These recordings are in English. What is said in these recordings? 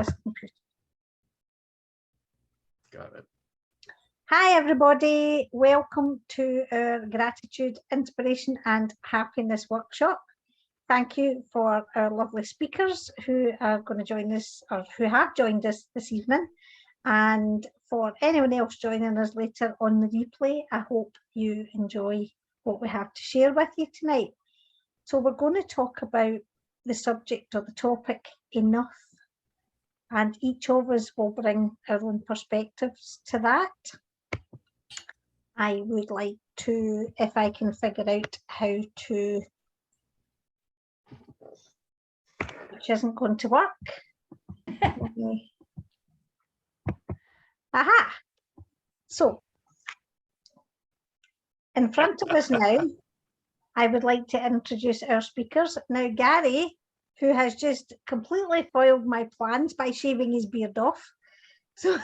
his computer. Got it. Hi, everybody. Welcome to our Gratitude, Inspiration and Happiness workshop. Thank you for our lovely speakers who are going to join us, or who have joined us this evening. And for anyone else joining us later on the replay, I hope you enjoy what we have to share with you tonight. So we're going to talk about the subject or the topic, enough. And each of us will bring our own perspectives to that. I would like to, if I can figure out how to, which isn't going to work. Aha! So, in front of us now, I would like to introduce our speakers. Now, Gary, who has just completely foiled my plans by shaving his beard off. So,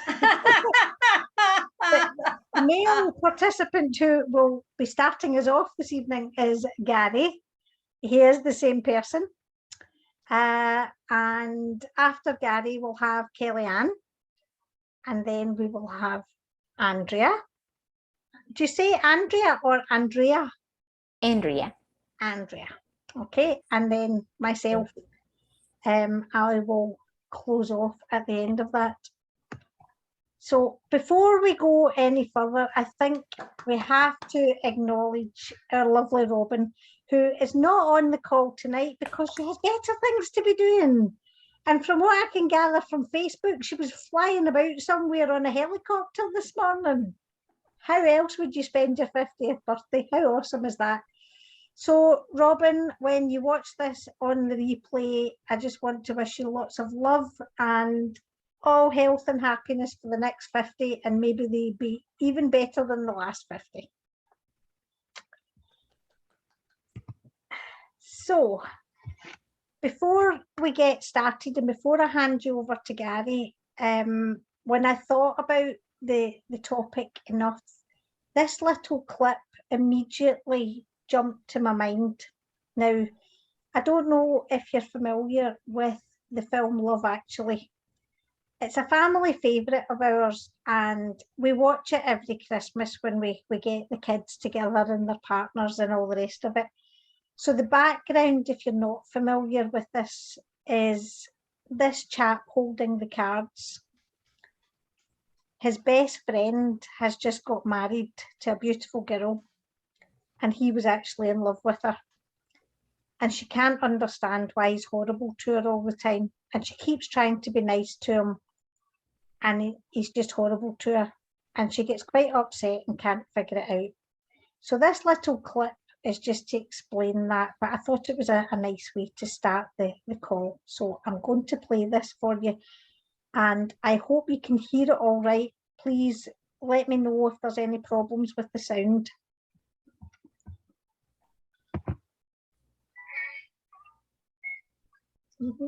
the male participant who will be starting us off this evening is Gary. He is the same person. And after Gary, we'll have Kellyanne. And then we will have Andrea. Do you say Andrea or Andrea? Andrea. Andrea. Okay. And then myself, I will close off at the end of that. So before we go any further, I think we have to acknowledge our lovely Robin, who is not on the call tonight because she has better things to be doing. And from what I can gather from Facebook, she was flying about somewhere on a helicopter this morning. How else would you spend your 50th birthday? How awesome is that? So, Robin, when you watch this on the replay, I just want to wish you lots of love and all health and happiness for the next 50, and maybe they be even better than the last 50. So, before we get started and before I hand you over to Gary, when I thought about the topic enough, this little clip immediately jumped to my mind. Now, I don't know if you're familiar with the film Love Actually. It's a family favourite of ours, and we watch it every Christmas when we get the kids together and their partners and all the rest of it. So the background, if you're not familiar with this, is this chap holding the cards. His best friend has just got married to a beautiful girl, and he was actually in love with her. And she can't understand why he's horrible to her all the time. And she keeps trying to be nice to him, and he's just horrible to her. And she gets quite upset and can't figure it out. So this little clip is just to explain that, but I thought it was a nice way to start the call. So I'm going to play this for you, and I hope you can hear it all right. Please let me know if there's any problems with the sound. Mm-hmm.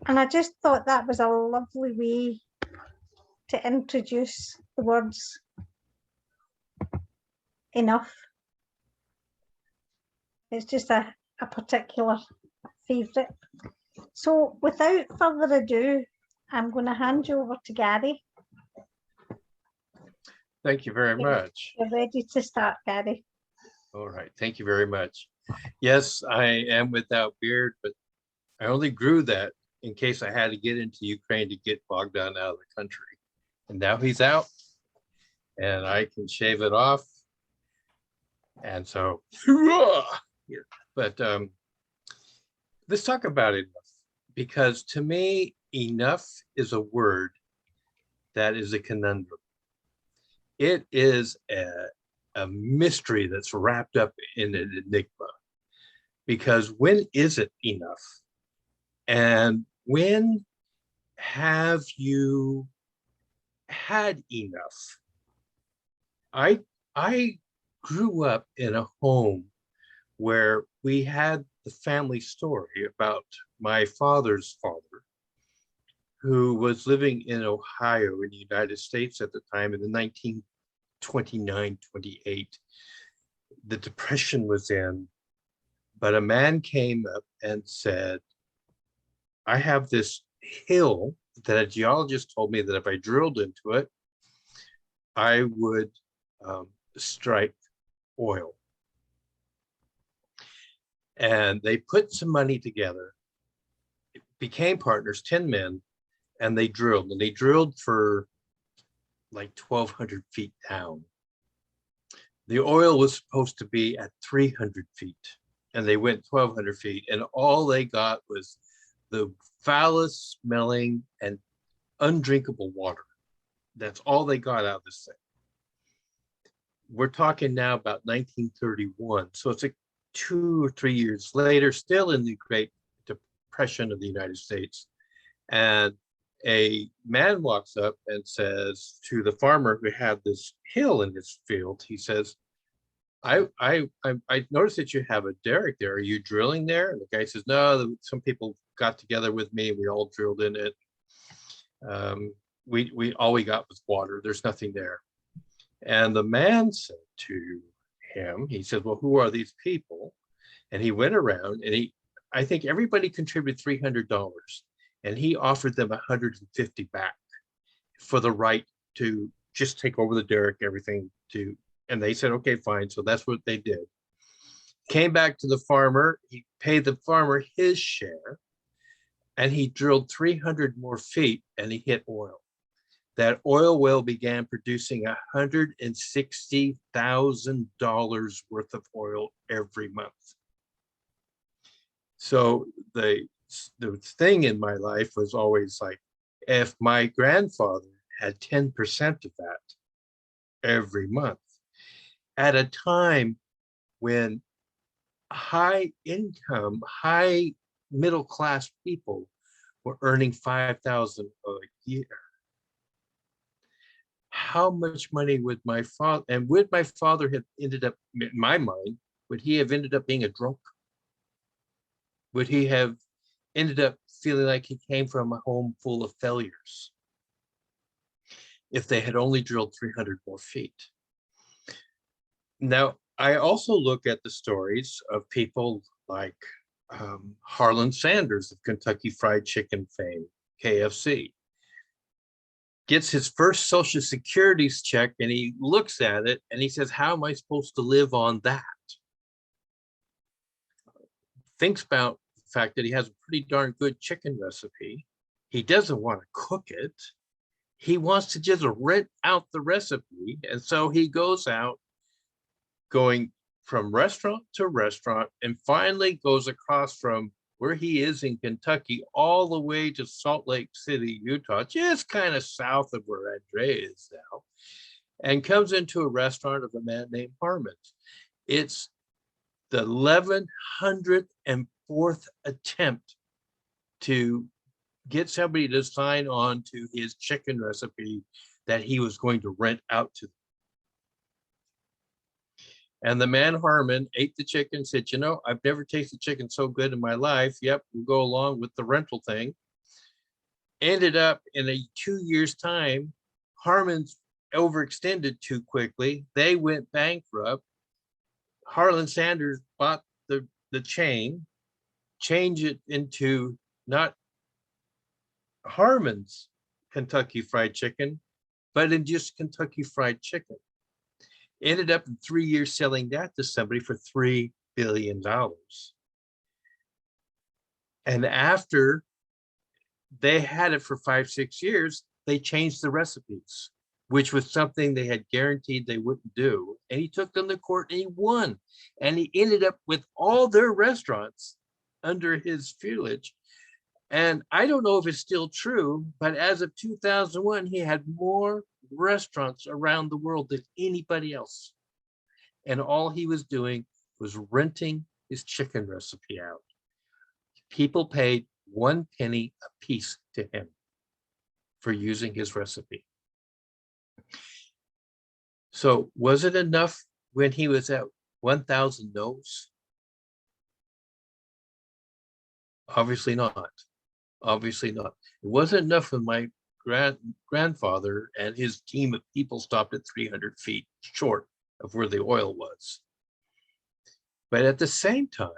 And I just thought that was a lovely way to introduce the words enough. It's just a particular favourite. So without further ado, I'm going to hand you over to Gary. Thank you very much. You're ready to start, Gary. All right, thank you very much. Yes, I am without beard, but I only grew that in case I had to get into Ukraine to get Bogdan out of the country. And now he's out and I can shave it off. And so, but let's talk about enough, because to me, enough is a word that is a conundrum. It is a mystery that's wrapped up in an enigma, because when is it enough? And when have you had enough? I grew up in a home where we had the family story about my father's father, who was living in Ohio in the United States at the time in the 1929, 28. The Depression was in, but a man came up and said, I have this hill that a geologist told me that if I drilled into it, I would strike oil. And they put some money together, became partners, 10 men, and they drilled. And they drilled for like 1,200 feet down. The oil was supposed to be at 300 feet, and they went 1,200 feet, and all they got was the foulest smelling and undrinkable water. That's all they got out of this thing. We're talking now about 1931. So it's like 2 or 3 years later, still in the Great Depression of the United States. And a man walks up and says to the farmer who had this hill in his field, he says, I noticed that you have a derrick there. Are you drilling there? And the guy says, no, some people got together with me. We all drilled in it. We all we got was water. There's nothing there. And the man said to him, he said, well, who are these people? And he went around and I think everybody contributed $300, and he offered them 150 back for the right to just take over the derrick, everything and they said, okay, fine. So that's what they did. Came back to the farmer, he paid the farmer his share, and he drilled 300 more feet and he hit oil. That oil well began producing $160,000 worth of oil every month. So the thing in my life was always like, if my grandfather had 10% of that every month, at a time when high income, high middle class people were earning $5,000 a year, how much money would my father, and would my father have ended up, in my mind, would he have ended up being a drunk? Would he have ended up feeling like he came from a home full of failures if they had only drilled 300 more feet? Now, I also look at the stories of people like Harlan Sanders of Kentucky Fried Chicken fame, KFC. Gets his first Social Security check and he looks at it and he says, how am I supposed to live on that? Thinks about the fact that he has a pretty darn good chicken recipe. He doesn't want to cook it. He wants to just rent out the recipe. And so he goes out going from restaurant to restaurant and finally goes across from where he is in Kentucky all the way to Salt Lake City, Utah, just kind of south of where Andrea is now. and comes into a restaurant of a man named Harmon's. It's the 1104th attempt to get somebody to sign on to his chicken recipe that he was going to rent out to them. And the man Harmon ate the chicken, said, you know, I've never tasted chicken so good in my life. Yep, we'll go along with the rental thing. Ended up in a 2 years time, Harmon's overextended too quickly. They went bankrupt. Harlan Sanders bought the chain, changed it into not Harmon's Kentucky Fried Chicken, but in just Kentucky Fried Chicken. Ended up in 3 years selling that to somebody for $3 billion. And after they had it for 5-6 years, they changed the recipes, which was something they had guaranteed they wouldn't do. And he took them to court and he won. And he ended up with all their restaurants under his tutelage. And I don't know if it's still true, but as of 2001, he had more restaurants around the world than anybody else. And all he was doing was renting his chicken recipe out. People paid 1 penny a piece to him for using his recipe. So was it enough when he was at 1,000 no's? Obviously not. Obviously not. It wasn't enough when my grandfather and his team of people stopped at 300 feet short of where the oil was. But at the same time,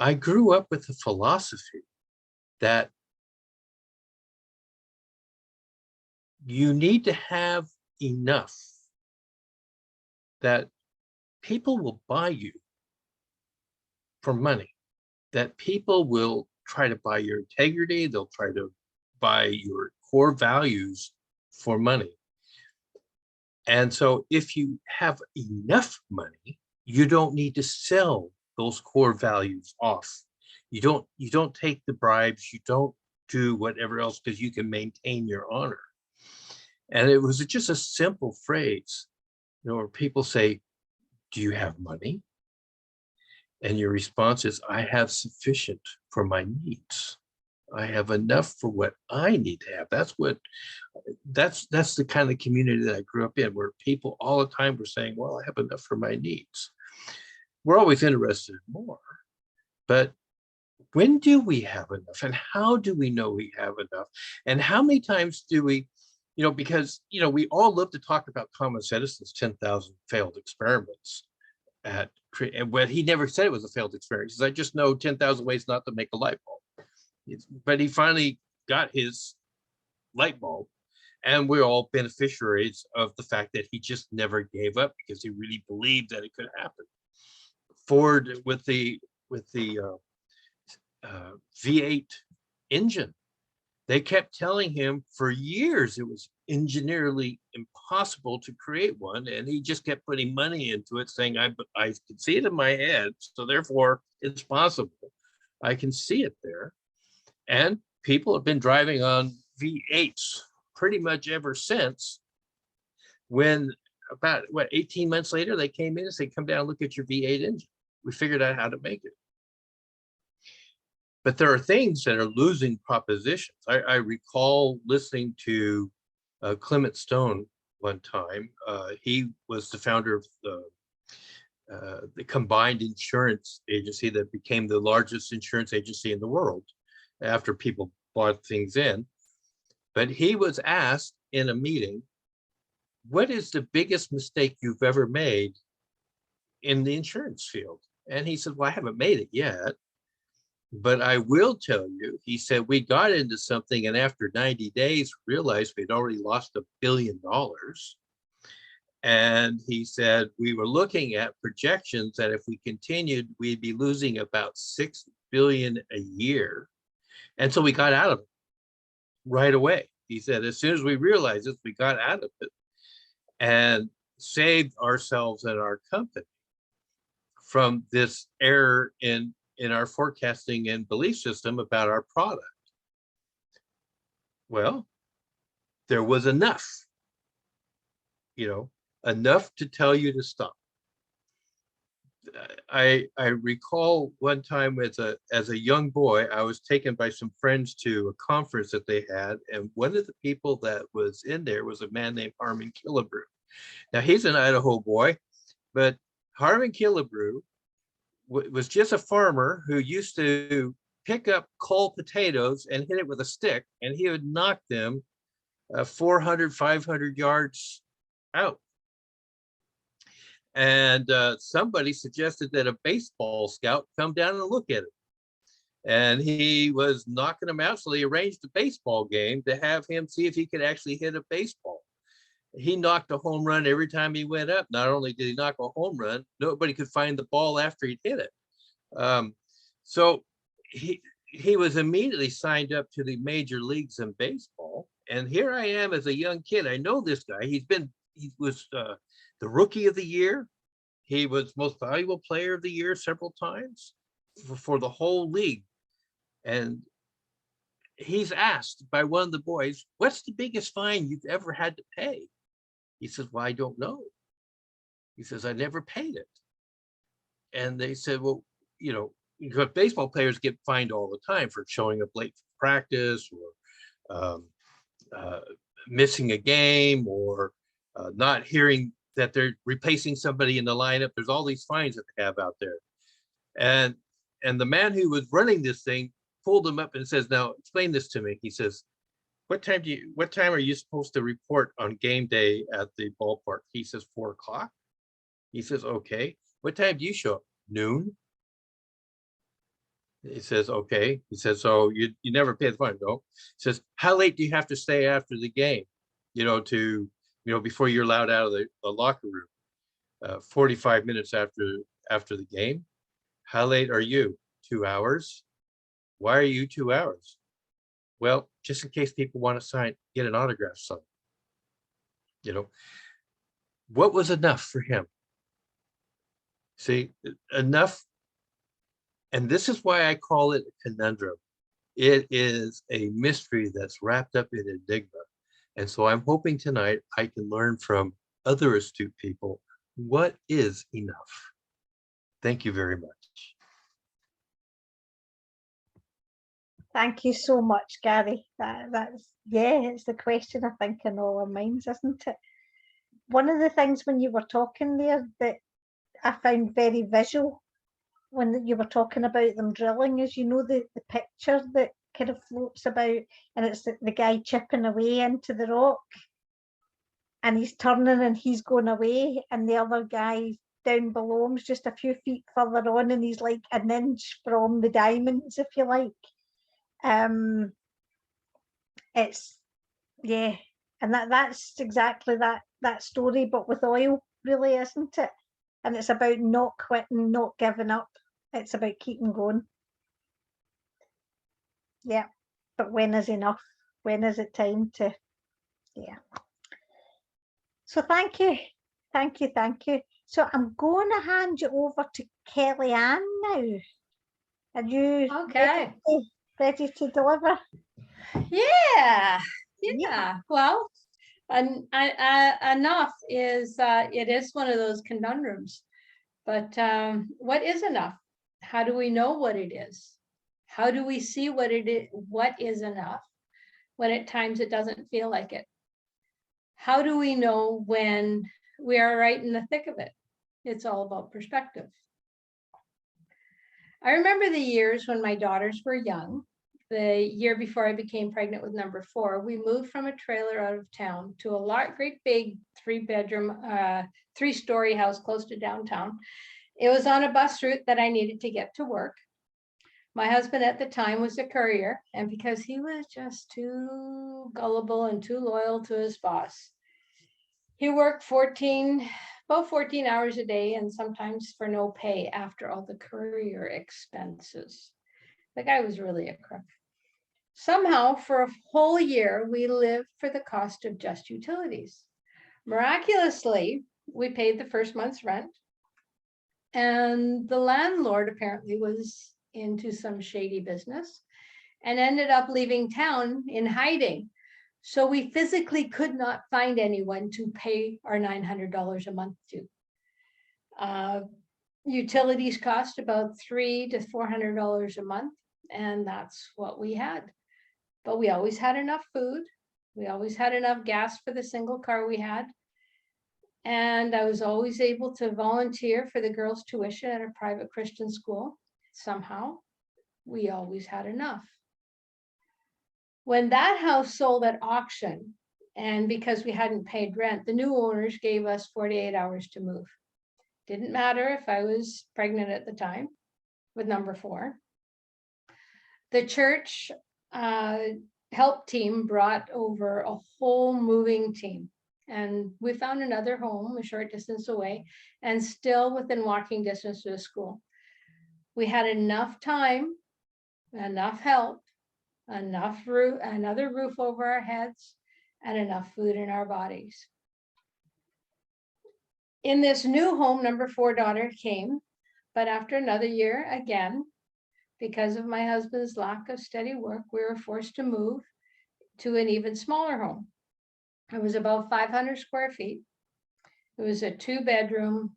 I grew up with the philosophy that you need to have enough that people will buy you for money, that people will try to buy your integrity, they'll try to buy your core values for money. And so if you have enough money, you don't need to sell those core values off. You don't take the bribes, you don't do whatever else because you can maintain your honor. And it was just a simple phrase, you know, where people say, do you have money? And your response is, I have sufficient for my needs. I have enough for what I need to have. That's the kind of community that I grew up in, where people all the time were saying, well, I have enough for my needs. We're always interested in more, but when do we have enough, and how do we know we have enough? And how many times do we, you know, because, you know, we all love to talk about Thomas Edison's 10,000 failed experiments but he never said it was a failed experiment. He said, I just know 10,000 ways not to make a light bulb. But he finally got his light bulb, and we're all beneficiaries of the fact that he just never gave up because he really believed that it could happen. Ford with the V8 engine, they kept telling him for years it was engineerily impossible to create one, and he just kept putting money into it, saying, I can see it in my head, so therefore it's possible. I can see it there. And people have been driving on V8s pretty much ever since. When about 18 months later, they came in and said, come down and look at your V8 engine. We figured out how to make it. But there are things that are losing propositions. I recall listening to Clement Stone one time. He was the founder of the combined insurance agency that became the largest insurance agency in the world after people bought things in. But he was asked in a meeting, what is the biggest mistake you've ever made in the insurance field? And he said, well, I haven't made it yet, but I will tell you, he said, we got into something and after 90 days realized we'd already lost $1 billion. And he said, we were looking at projections that if we continued, we'd be losing about $6 billion a year. And so we got out of it right away. He said, as soon as we realized this, we got out of it and saved ourselves and our company from this error in our forecasting and belief system about our product. Well, there was enough. you know, enough to tell you to stop. I recall one time as a young boy, I was taken by some friends to a conference that they had, and one of the people that was in there was a man named Harmon Killebrew. Now he's an Idaho boy, but Harmon Killebrew was just a farmer who used to pick up cold potatoes and hit it with a stick, and he would knock them 400, 500 yards out. And somebody suggested that a baseball scout come down and look at it. And he was knocking them out, so they arranged a baseball game to have him see if he could actually hit a baseball. He knocked a home run every time he went up. Not only did he knock a home run, nobody could find the ball after he'd hit it. So he was immediately signed up to the major leagues in baseball. And here I am as a young kid. I know this guy. He was the rookie of the year. He was most valuable player of the year several times for the whole league. And he's asked by one of the boys, "What's the biggest fine you've ever had to pay?" He says, "Well, I don't know." He says, "I never paid it." And they said, "Well, you know, because baseball players get fined all the time for showing up late for practice, or missing a game, or not hearing that they're replacing somebody in the lineup." There's all these fines that they have out there. And the man who was running this thing pulled him up and says, "Now explain this to me." He says, what time are you supposed to report on game day at the ballpark?" He says, 4 o'clock. He says, "Okay. What time do you show up?" "Noon." He says, "Okay." He says, "So you never pay the fine?" "No." He says, "How late do you have to stay after the game, before you're allowed out of the locker room?" 45 minutes after the game." "How late are you?" 2 hours. "Why are you 2 hours?" "Well, just in case people want to get an autograph signed." What was enough for him? See, enough. And this is why I call it a conundrum. It is a mystery that's wrapped up in enigma. And so I'm hoping tonight I can learn from other astute people what is enough. Thank you very much. Thank you so much, Gary. It's the question I think in all our minds, isn't it? One of the things when you were talking there that I found very visual when you were talking about them drilling is, the picture that kind of floats about, and it's the guy chipping away into the rock, and he's turning and he's going away, and the other guy down below him is just a few feet further on, and he's like an inch from the diamonds, if you like. It's and that's exactly that story, but with oil, really, isn't it? And it's about not quitting, not giving up. It's about keeping going. Yeah, but when is enough? When is it time to? Yeah. So thank you. So I'm going to hand you over to Kellyanne now. Are you okay? Ready to deliver? Yeah. Well, enough is it is one of those conundrums. But what is enough? How do we know what it is? How do we see what is enough when at times it doesn't feel like it? How do we know when we are right in the thick of it? It's all about perspective. I remember the years when my daughters were young. The year before I became pregnant with number 4, we moved from a trailer out of town to a great big 3-bedroom, 3-story house close to downtown. It was on a bus route that I needed to get to work. My husband at the time was a courier, and because he was just too gullible and too loyal to his boss, he worked about 14 hours a day, and sometimes for no pay after all the courier expenses. The guy was really a crook. Somehow, for a whole year, we lived for the cost of just utilities. Miraculously, we paid the first month's rent, and the landlord apparently was into some shady business and ended up leaving town in hiding. So we physically could not find anyone to pay our $900 a month to. Utilities cost about $300 to $400 a month, and that's what we had. But we always had enough food. We always had enough gas for the single car we had. And I was always able to volunteer for the girls' tuition at a private Christian school. Somehow, we always had enough. When that house sold at auction, and because we hadn't paid rent, the new owners gave us 48 hours to move. Didn't matter if I was pregnant at the time with number 4. The church help team brought over a whole moving team. And we found another home a short distance away and still within walking distance to the school. We had enough time, enough help, another roof over our heads, and enough food in our bodies. In this new home, number 4 daughter came, but after another year, again, because of my husband's lack of steady work, we were forced to move to an even smaller home. It was about 500 square feet. It was a 2-bedroom,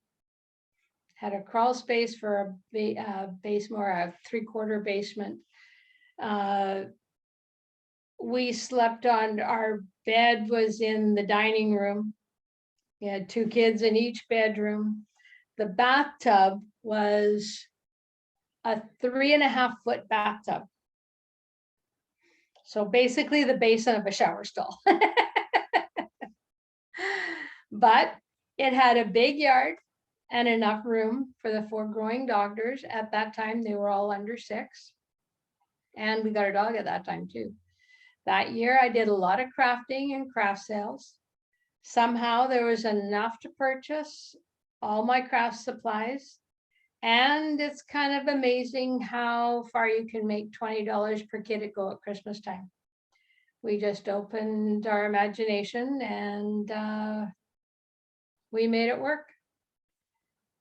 had a crawl space for a basement or a 3/4 basement. We slept on, our bed was in the dining room. We had 2 kids in each bedroom. The bathtub was a 3.5-foot bathtub. So basically the basin of a shower stall. But it had a big yard and enough room for the 4 growing daughters. At that time, they were all under 6. And we got a dog at that time too. That year, I did a lot of crafting and craft sales. Somehow there was enough to purchase all my craft supplies. And it's kind of amazing how far you can make $20 per kid at go at Christmas time. We just opened our imagination and we made it work.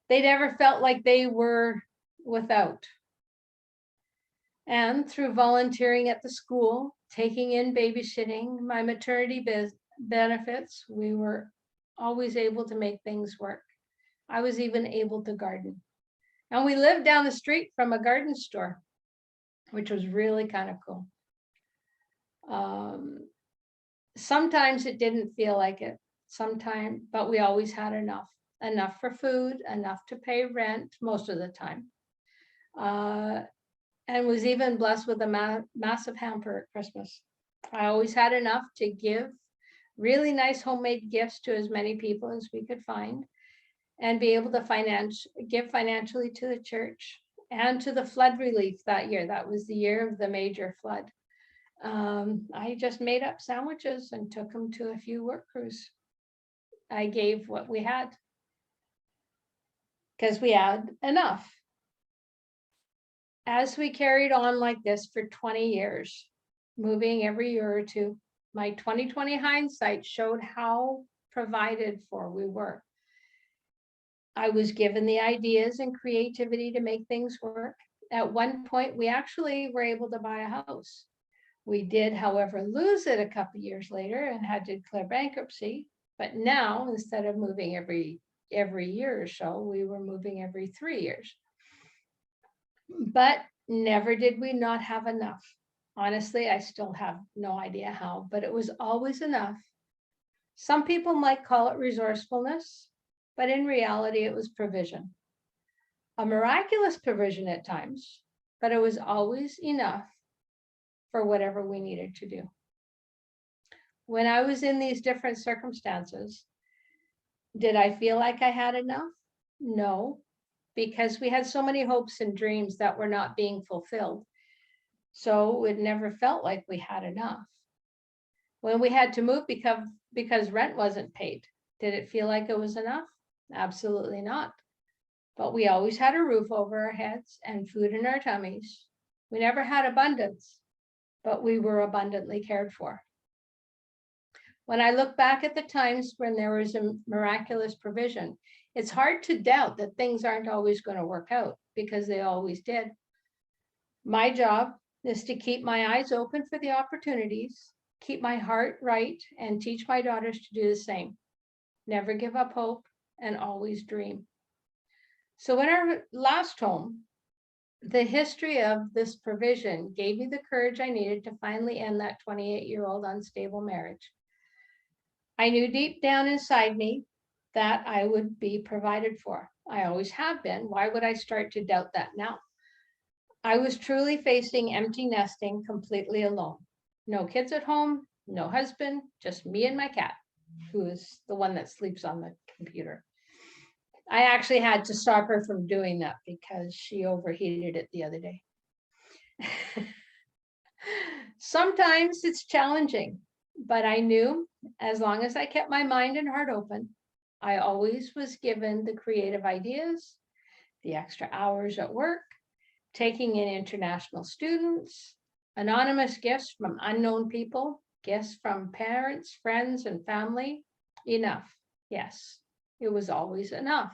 They never felt like they were without. And through volunteering at the school, taking in babysitting, my maternity benefits, we were always able to make things work. I was even able to garden. And we lived down the street from a garden store, which was really kind of cool. Sometimes it didn't feel like it, sometimes, but we always had enough for food, enough to pay rent most of the time. And was even blessed with a massive hamper at Christmas. I always had enough to give really nice homemade gifts to as many people as we could find and be able to give financially to the church and to the flood relief that year. That was the year of the major flood. I just made up sandwiches and took them to a few work crews. I gave what we had because we had enough. As we carried on like this for 20 years, moving every year or two, my 2020 hindsight showed how provided for we were. I was given the ideas and creativity to make things work. At one point, we actually were able to buy a house. We did, however, lose it a couple of years later and had to declare bankruptcy. But now, instead of moving every year or so, we were moving every 3 years. But never did we not have enough. Honestly, I still have no idea how, but it was always enough. Some people might call it resourcefulness, but in reality, it was provision. A miraculous provision at times, but it was always enough for whatever we needed to do. When I was in these different circumstances, did I feel like I had enough? No, because we had so many hopes and dreams that were not being fulfilled. So it never felt like we had enough. When we had to move because rent wasn't paid, did it feel like it was enough? Absolutely not. But we always had a roof over our heads and food in our tummies. We never had abundance, but we were abundantly cared for. When I look back at the times when there was a miraculous provision, it's hard to doubt that things aren't always going to work out because they always did. My job is to keep my eyes open for the opportunities, keep my heart right, and teach my daughters to do the same. Never give up hope and always dream. So in our last home, the history of this provision gave me the courage I needed to finally end that 28-year-old unstable marriage. I knew deep down inside me that I would be provided for. I always have been. Why would I start to doubt that now? I was truly facing empty nesting completely alone. No kids at home, no husband, just me and my cat, who is the one that sleeps on the computer. I actually had to stop her from doing that because she overheated it the other day. Sometimes it's challenging, but I knew as long as I kept my mind and heart open, I always was given the creative ideas, the extra hours at work, taking in international students, anonymous gifts from unknown people, gifts from parents, friends, and family. Enough. Yes, it was always enough.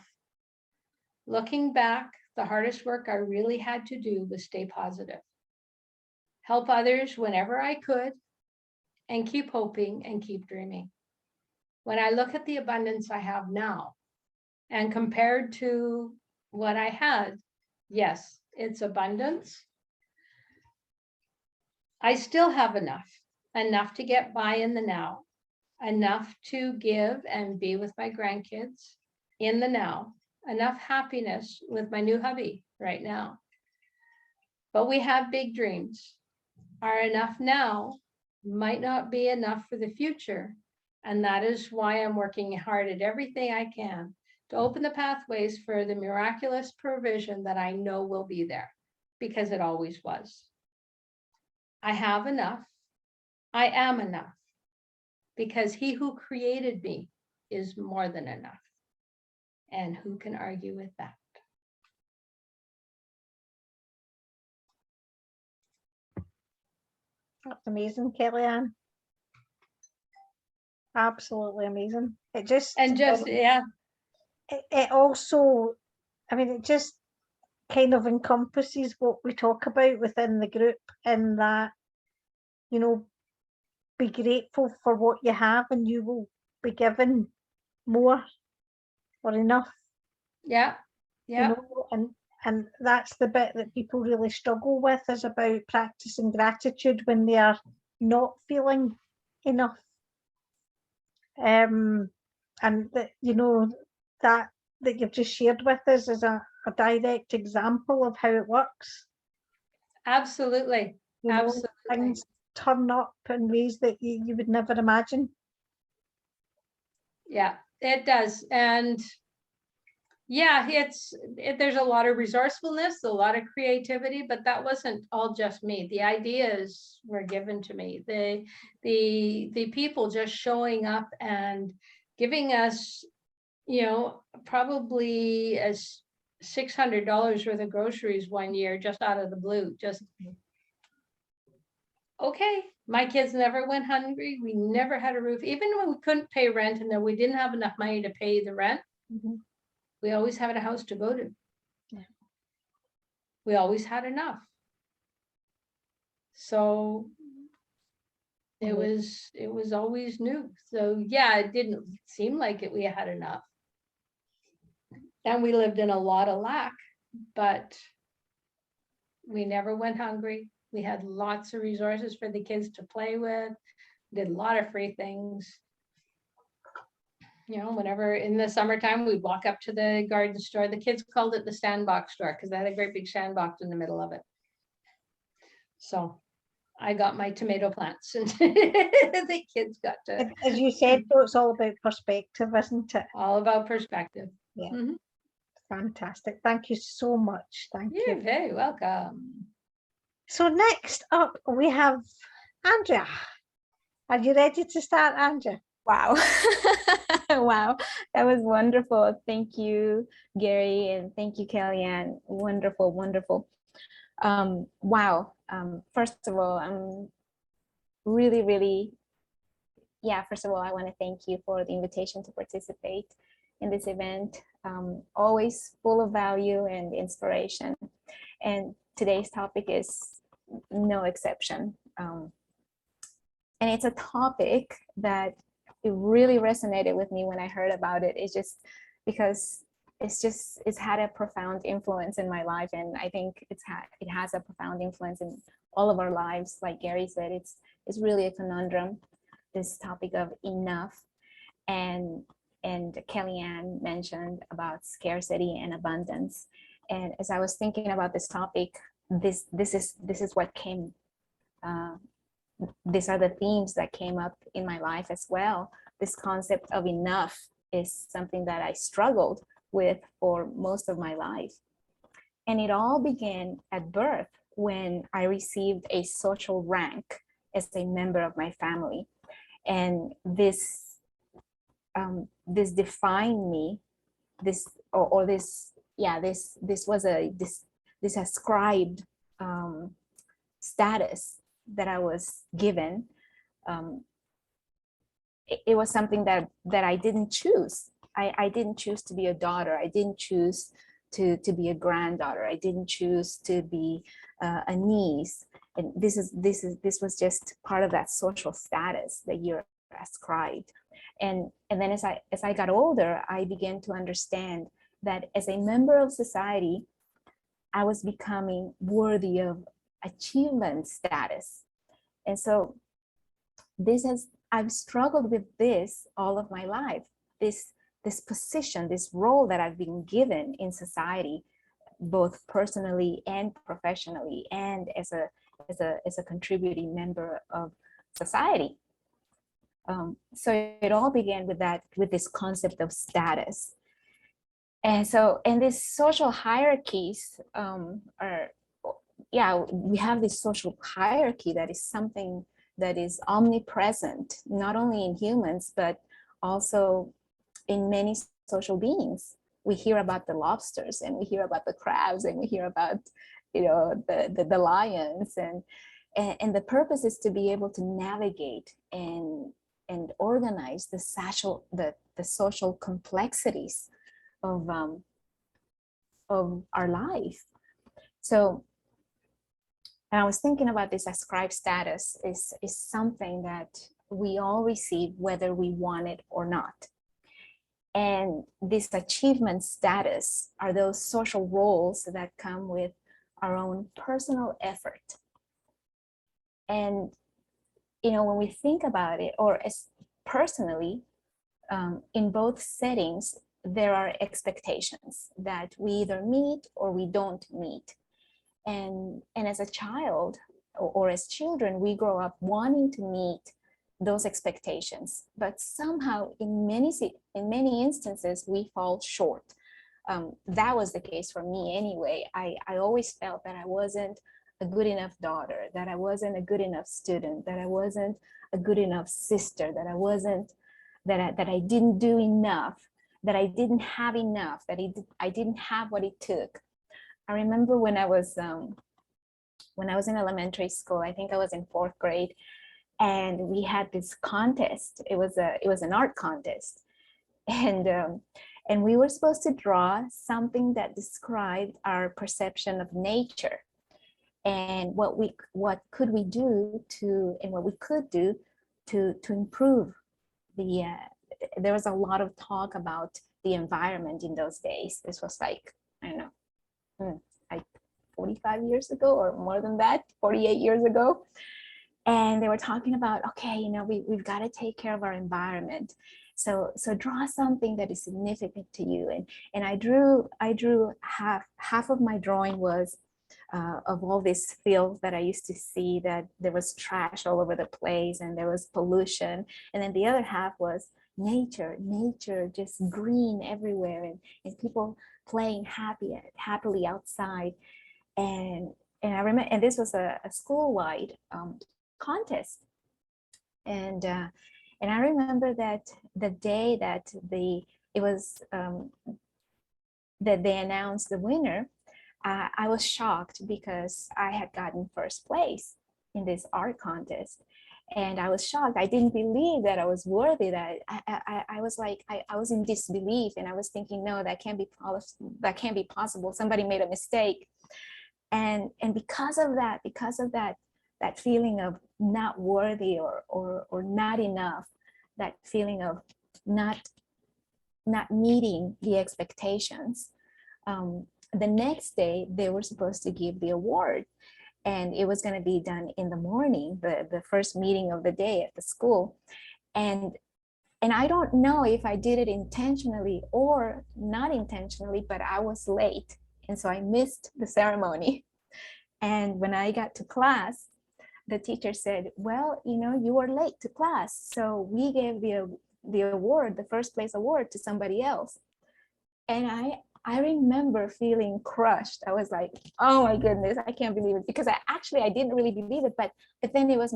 Looking back, the hardest work I really had to do was stay positive, help others whenever I could, and keep hoping and keep dreaming. When I look at the abundance I have now, and compared to what I had, yes, it's abundance. I still have enough to get by in the now, enough to give and be with my grandkids in the now, enough happiness with my new hubby right now. But we have big dreams. Our enough now might not be enough for the future. And that is why I'm working hard at everything I can to open the pathways for the miraculous provision that I know will be there, because it always was. I have enough. I am enough, because he who created me is more than enough. And who can argue with that? That's amazing, Kellyanne. Absolutely amazing. It just, Yeah. it also, I mean, it just kind of encompasses what we talk about within the group, in that, you know, be grateful for what you have and you will be given more or enough. Yeah. You know, and that's the bit that people really struggle with, is about practicing gratitude when they are not feeling enough. And that, you know, that you've just shared with us is a direct example of how it works. Absolutely. You know, Absolutely. things turn up in ways that you would never imagine. Yeah, it does. And yeah, there's a lot of resourcefulness, a lot of creativity, but that wasn't all just me. The ideas were given to me. The people just showing up and giving us, you know, probably as $600 worth of groceries one year, just out of the blue. Just okay. My kids never went hungry. We never had a roof, even when we couldn't pay rent and then we didn't have enough money to pay the rent. We always had a house to go to. Yeah. We always had enough. So it was always new. So yeah, it didn't seem like we had enough. And we lived in a lot of lack, but we never went hungry. We had lots of resources for the kids to play with, did a lot of free things. You know, whenever in the summertime, we'd walk up to the garden store. The kids called it the sandbox store because they had a great big sandbox in the middle of it. So I got my tomato plants and the kids got to. As you said, though, it's all about perspective, isn't it? All about perspective. Yeah. Fantastic. Thank you so much. Thank you. You're very welcome. So next up, we have Andrea. Are you ready to start, Andrea? Wow. Wow, that was wonderful. Thank you, Gary, and thank you, Kellyanne. Wonderful, wonderful. Wow. First of all, I'm really, first of all, I want to thank you for the invitation to participate in this event. Always full of value and inspiration. And today's topic is no exception. And it's a topic that it really resonated with me when I heard about it. It's just because it's had a profound influence in my life, and I think it has a profound influence in all of our lives. Like Gary said, it's really a conundrum, this topic of enough. And Kellyanne mentioned about scarcity and abundance. And as I was thinking about this topic, this is what came. These are the themes that came up in my life as well. This concept of enough is something that I struggled with for most of my life. And it all began at birth when I received a social rank as a member of my family. And this defined me, this ascribed status that I was given. It was something that I didn't choose. I didn't choose to be a daughter. I didn't choose to be a granddaughter. I didn't choose to be a niece. And this was just part of that social status that you're ascribed. And then as I got older, I began to understand that as a member of society, I was becoming worthy of achievement status. And so I've struggled with this all of my life, this position, this role that I've been given in society, both personally and professionally, and as a contributing member of society. So it all began with this concept of status. And these social hierarchies we have this social hierarchy that is something that is omnipresent, not only in humans, but also in many social beings. We hear about the lobsters, and we hear about the crabs, and we hear about, the lions, and the purpose is to be able to navigate and organize the social complexities of our life. So I was thinking about this ascribed status is something that we all receive whether we want it or not. And this achievement status are those social roles that come with our own personal effort. And when we think about it, or as personally, in both settings, there are expectations that we either meet or we don't meet. And as a child or as children, we grow up wanting to meet those expectations, but somehow in many instances, we fall short. That was the case for me anyway. I always felt that I wasn't a good enough daughter, that I wasn't a good enough student, that I wasn't a good enough sister, that I didn't do enough, that I didn't have enough, that I didn't have what it took. I remember when I was in elementary school, I think I was in 4th grade, and we had this contest. It was an art contest, and we were supposed to draw something that described our perception of nature, and what we could do to improve the. There was a lot of talk about the environment in those days. This was like, I don't know, like 45 years ago or more than that, 48 years ago. And they were talking about, okay, we've got to take care of our environment. So draw something that is significant to you. And I drew half of my drawing was of all these fields that I used to see, that there was trash all over the place and there was pollution. And then the other half was nature, just green everywhere, and people playing happily outside. And I remember, and this was a school-wide contest. And I remember that the day that that they announced the winner, I was shocked because I had gotten 1st place in this art contest. And I was shocked. I didn't believe that I was worthy. That I was like, I was in disbelief, and I was thinking, no, that can't be possible. Somebody made a mistake. And because of that that feeling of not worthy or not enough, that feeling of not meeting the expectations. The next day they were supposed to give the award, and it was going to be done in the morning, the first meeting of the day at the school. And I don't know if I did it intentionally or not intentionally, but I was late, and so I missed the ceremony. And when I got to class, the teacher said, well, you were late to class, so we gave the award, the first place award, to somebody else. And I remember feeling crushed. I was like, oh my goodness, I can't believe it, because I didn't really believe it, but then it was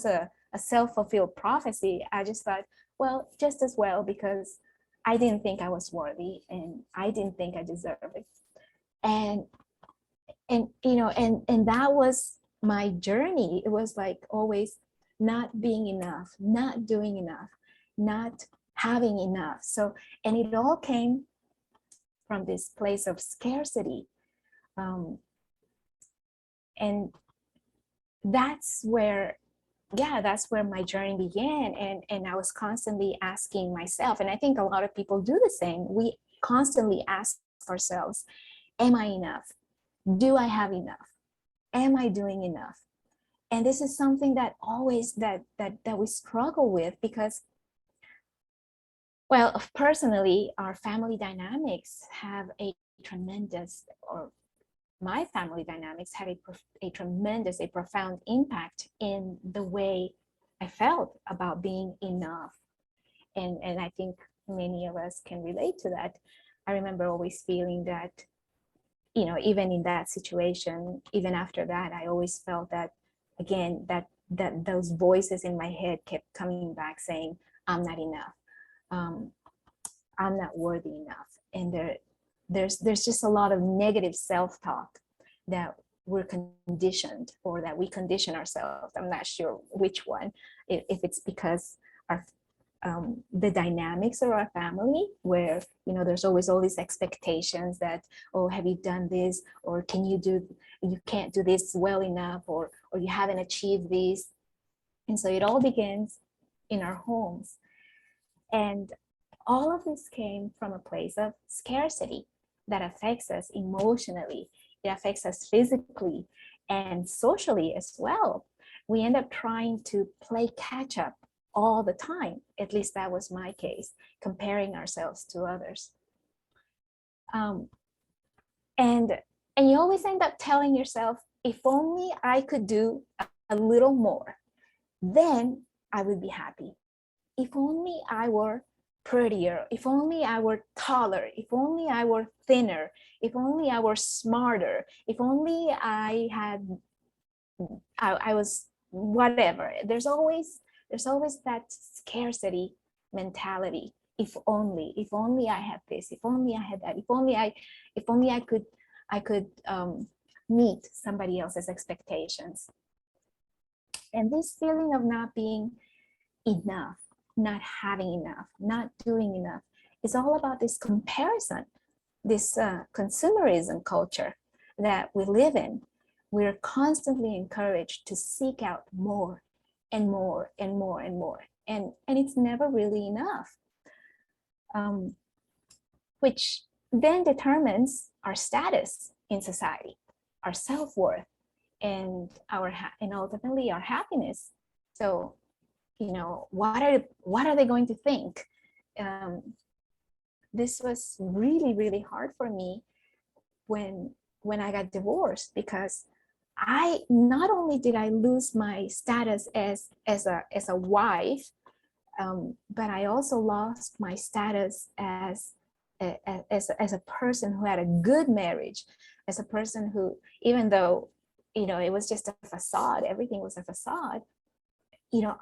a self-fulfilled prophecy. I just thought, well, just as well, because I didn't think I was worthy, and I didn't think I deserved it. And that was my journey. It was like always not being enough, not doing enough, not having enough. So, and it all came from this place of scarcity. And that's where my journey began. And I was constantly asking myself, and I think a lot of people do the same. We constantly ask ourselves, am I enough? Do I have enough? Am I doing enough? And this is something that always that we struggle with, because, well, personally, our family dynamics have a tremendous, or my family dynamics had a tremendous, a profound impact in the way I felt about being enough. And I think many of us can relate to that. I remember always feeling that, even in that situation, even after that, I always felt that, again, that those voices in my head kept coming back saying, I'm not enough. I'm not worthy enough. And there's just a lot of negative self-talk that we're conditioned, or that we condition ourselves. I'm not sure which one, if it's because our the dynamics of our family, where there's always all these expectations that, oh, have you done this, or you can't do this well enough, or you haven't achieved this. And so it all begins in our homes. And all of this came from a place of scarcity that affects us emotionally. It affects us physically and socially as well. We end up trying to play catch up all the time. At least that was my case, comparing ourselves to others. And you always end up telling yourself, if only I could do a little more, then I would be happy. If only I were prettier, if only I were taller, if only I were thinner, if only I were smarter, if only I was whatever. There's always that scarcity mentality. If only I had this, if only I had that, if only I could meet somebody else's expectations. And this feeling of not being enough, not having enough, not doing enough, is all about this comparison, this consumerism culture that we live in. We're constantly encouraged to seek out more and more and more and more, and it's never really enough, which then determines our status in society, our self-worth, and ultimately our happiness. So, what are they going to think? This was really, really hard for me when I got divorced, because I not only did I lose my status as a wife, but I also lost my status as a person who had a good marriage, as a person who, even though it was just a facade, everything was a facade,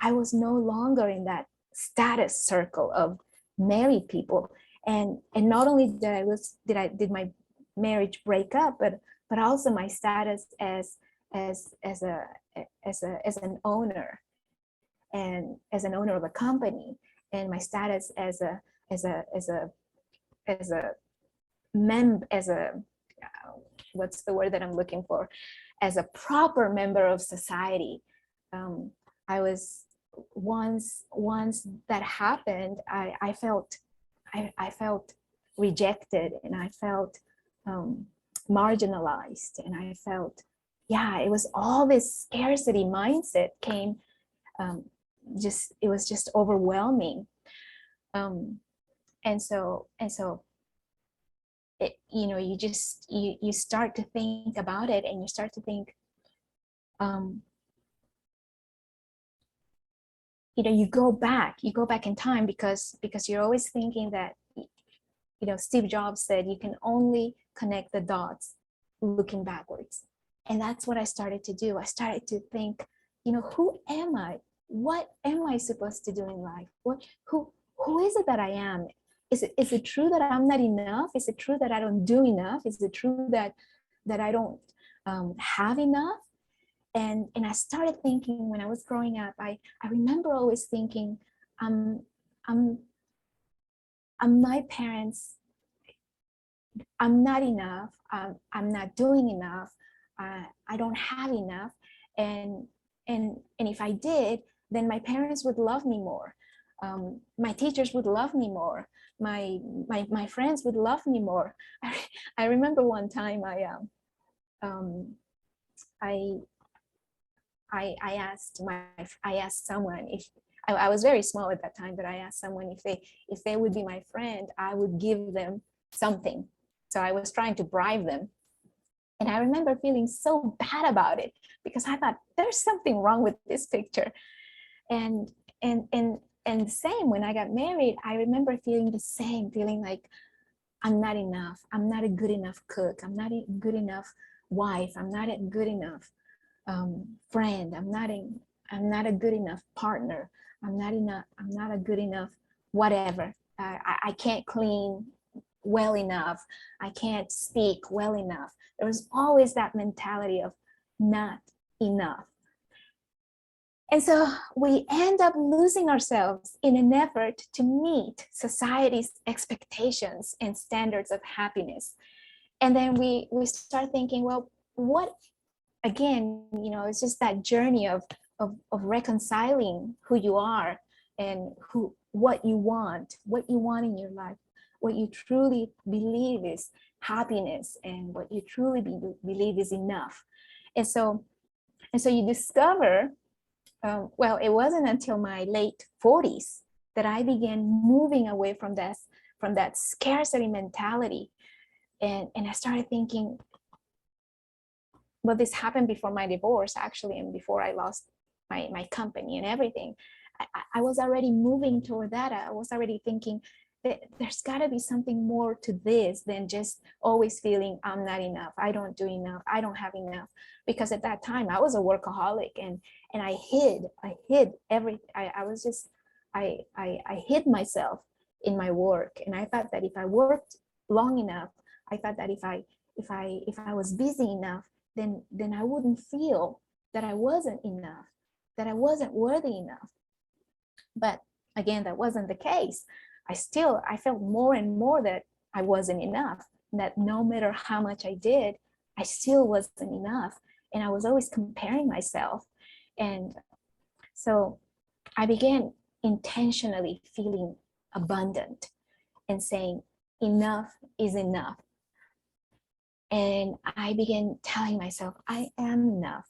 I was no longer in that status circle of married people. And not only did my marriage break up, but also my status as an owner, and as an owner of a company, and my status as a what's the word that I'm looking for, as a proper member of society. I was once that happened, I felt rejected, and I felt marginalized, and I felt, yeah, it was all this scarcity mindset came, it was just overwhelming. And so it, you start to think about it, and you start to think, you go back in time, because you're always thinking that, Steve Jobs said you can only connect the dots looking backwards. And that's what I started to do. I started to think, who am I? What am I supposed to do in life? Who is it that I am? Is it true that I'm not enough? Is it true that I don't do enough? Is it true that I don't have enough? And I started thinking, when I was growing up, I remember always thinking, my parents, I'm not enough, I'm not doing enough, I don't have enough, and if I did, then my parents would love me more, my teachers would love me more, my friends would love me more. I remember one time I asked someone if I was very small at that time, but I asked someone if they would be my friend, I would give them something. So I was trying to bribe them. And I remember feeling so bad about it, because I thought there's something wrong with this picture. And the same, when I got married, I remember feeling the same, feeling like I'm not enough. I'm not a good enough cook. I'm not a good enough wife. I'm not a good enough friend. I'm not a good enough partner. I'm not a good enough whatever. I can't clean well enough. I can't speak well enough. There was always that mentality of not enough. And so we end up losing ourselves in an effort to meet society's expectations and standards of happiness. And then we start thinking, well, what, again, it's just that journey of reconciling who you are and what you want in your life, what you truly believe is happiness, and what you truly believe is enough. And so you discover, well, it wasn't until my late 40s that I began moving away from that scarcity mentality. And I started thinking, well, this happened before my divorce, actually, and before I lost my company and everything. I was already moving toward that. I was already thinking that there's got to be something more to this than just always feeling I'm not enough, I don't do enough, I don't have enough. Because at that time I was a workaholic, and I hid everything. I hid myself in my work, and I thought that if I worked long enough, I thought that if I was busy enough, then I wouldn't feel that I wasn't enough, that I wasn't worthy enough. But again, that wasn't the case. I felt more and more that I wasn't enough, that no matter how much I did, I still wasn't enough. And I was always comparing myself. And so I began intentionally feeling abundant and saying, enough is enough. And I began telling myself, I am enough.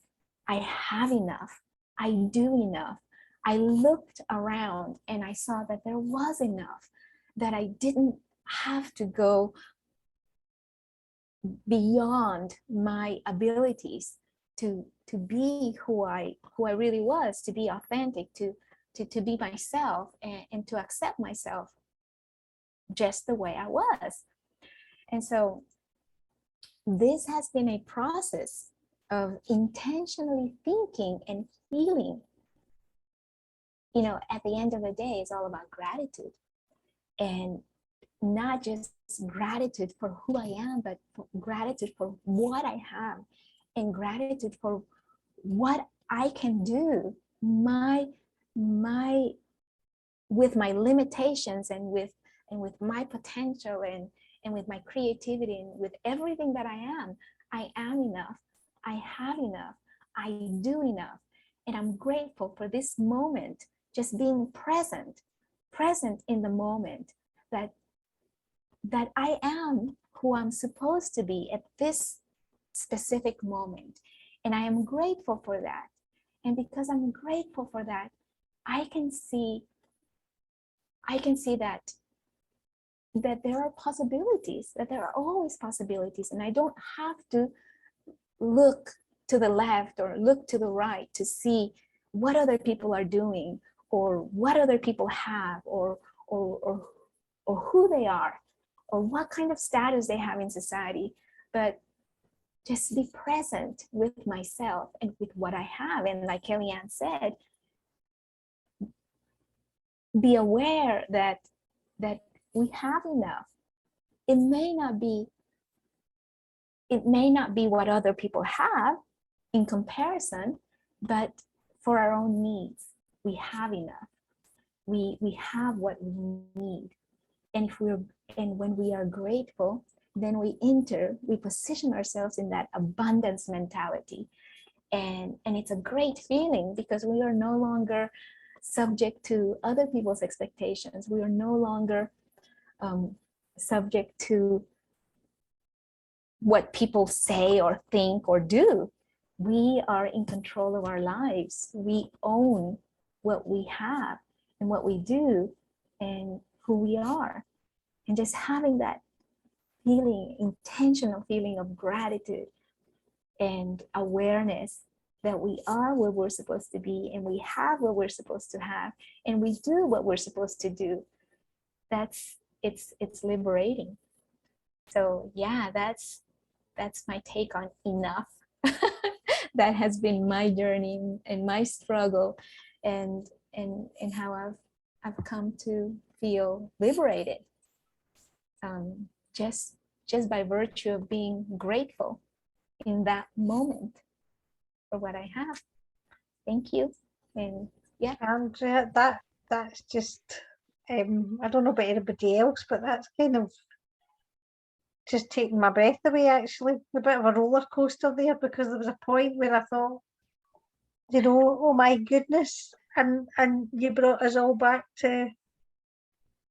I have enough. I do enough. I looked around and I saw that there was enough, that I didn't have to go beyond my abilities to be who I really was, to be authentic, to be myself, and to accept myself just the way I was. And so this has been a process of intentionally thinking and feeling. At the end of the day, it's all about gratitude, and not just gratitude for who I am, but gratitude for what I have, and gratitude for what I can do, with my limitations, and with my potential, and with my creativity, and with everything that I am. I am enough, I have enough, I do enough. And I'm grateful for this moment, just being present in the moment, that I am who I'm supposed to be at this specific moment. And I am grateful for that. And because I'm grateful for that, I can see that there are possibilities, that there are always possibilities, and I don't have to look to the left or look to the right to see what other people are doing or what other people have or who they are or what kind of status they have in society, but just be present with myself and with what I have. And like Kellyanne said, be aware that we have enough. It may not be what other people have in comparison, but for our own needs, we have enough. We have what we need. And when we are grateful, then we position ourselves in that abundance mentality. And it's a great feeling because we are no longer subject to other people's expectations. We are no longer subject to what people say or think or do. We are in control of our lives. We own what we have and what we do and who we are. And just having that feeling, intentional feeling of gratitude and awareness that we are where we're supposed to be and we have what we're supposed to have and we do what we're supposed to do. It's liberating. So yeah, that's my take on enough. That has been my journey and my struggle and how I've come to feel liberated. Just by virtue of being grateful in that moment for what I have. Thank you. And yeah. Andrea, that's just I don't know about anybody else, but that's kind of just taking my breath away, actually. A bit of a roller coaster there, because there was a point where I thought, oh my goodness, and you brought us all back to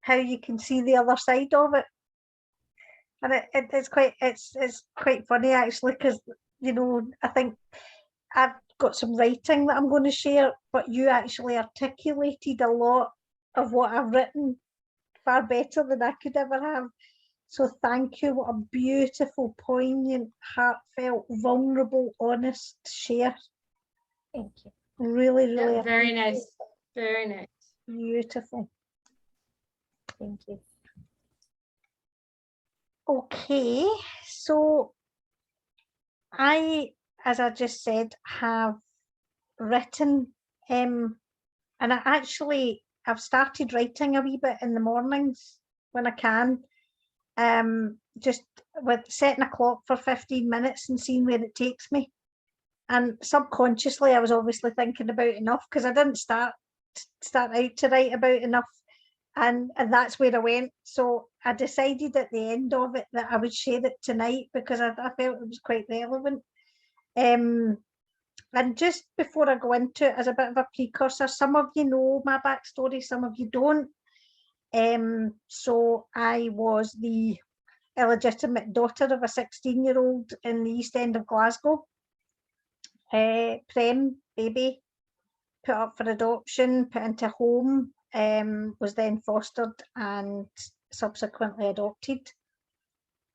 how you can see the other side of it. And it's quite funny, actually, because I think I've got some writing that I'm going to share, but you actually articulated a lot of what I've written far better than I could ever have. So thank you. What a beautiful, poignant, heartfelt, vulnerable, honest share. Thank you. Really, really. Yeah, very nice. Very nice. Beautiful. Thank you. Okay, so as I just said, have written, and I've started writing a wee bit in the mornings when I can, just with setting a clock for 15 minutes and seeing where it takes me. And subconsciously, I was obviously thinking about enough because I didn't start out to write about enough, and that's where I went. So I decided at the end of it that I would share it tonight because I felt it was quite relevant. And just before I go into it, as a bit of a precursor, some of you know my backstory, some of you don't. So I was the illegitimate daughter of a 16-year-old in the East End of Glasgow. Prem baby, put up for adoption, put into a home, was then fostered and subsequently adopted.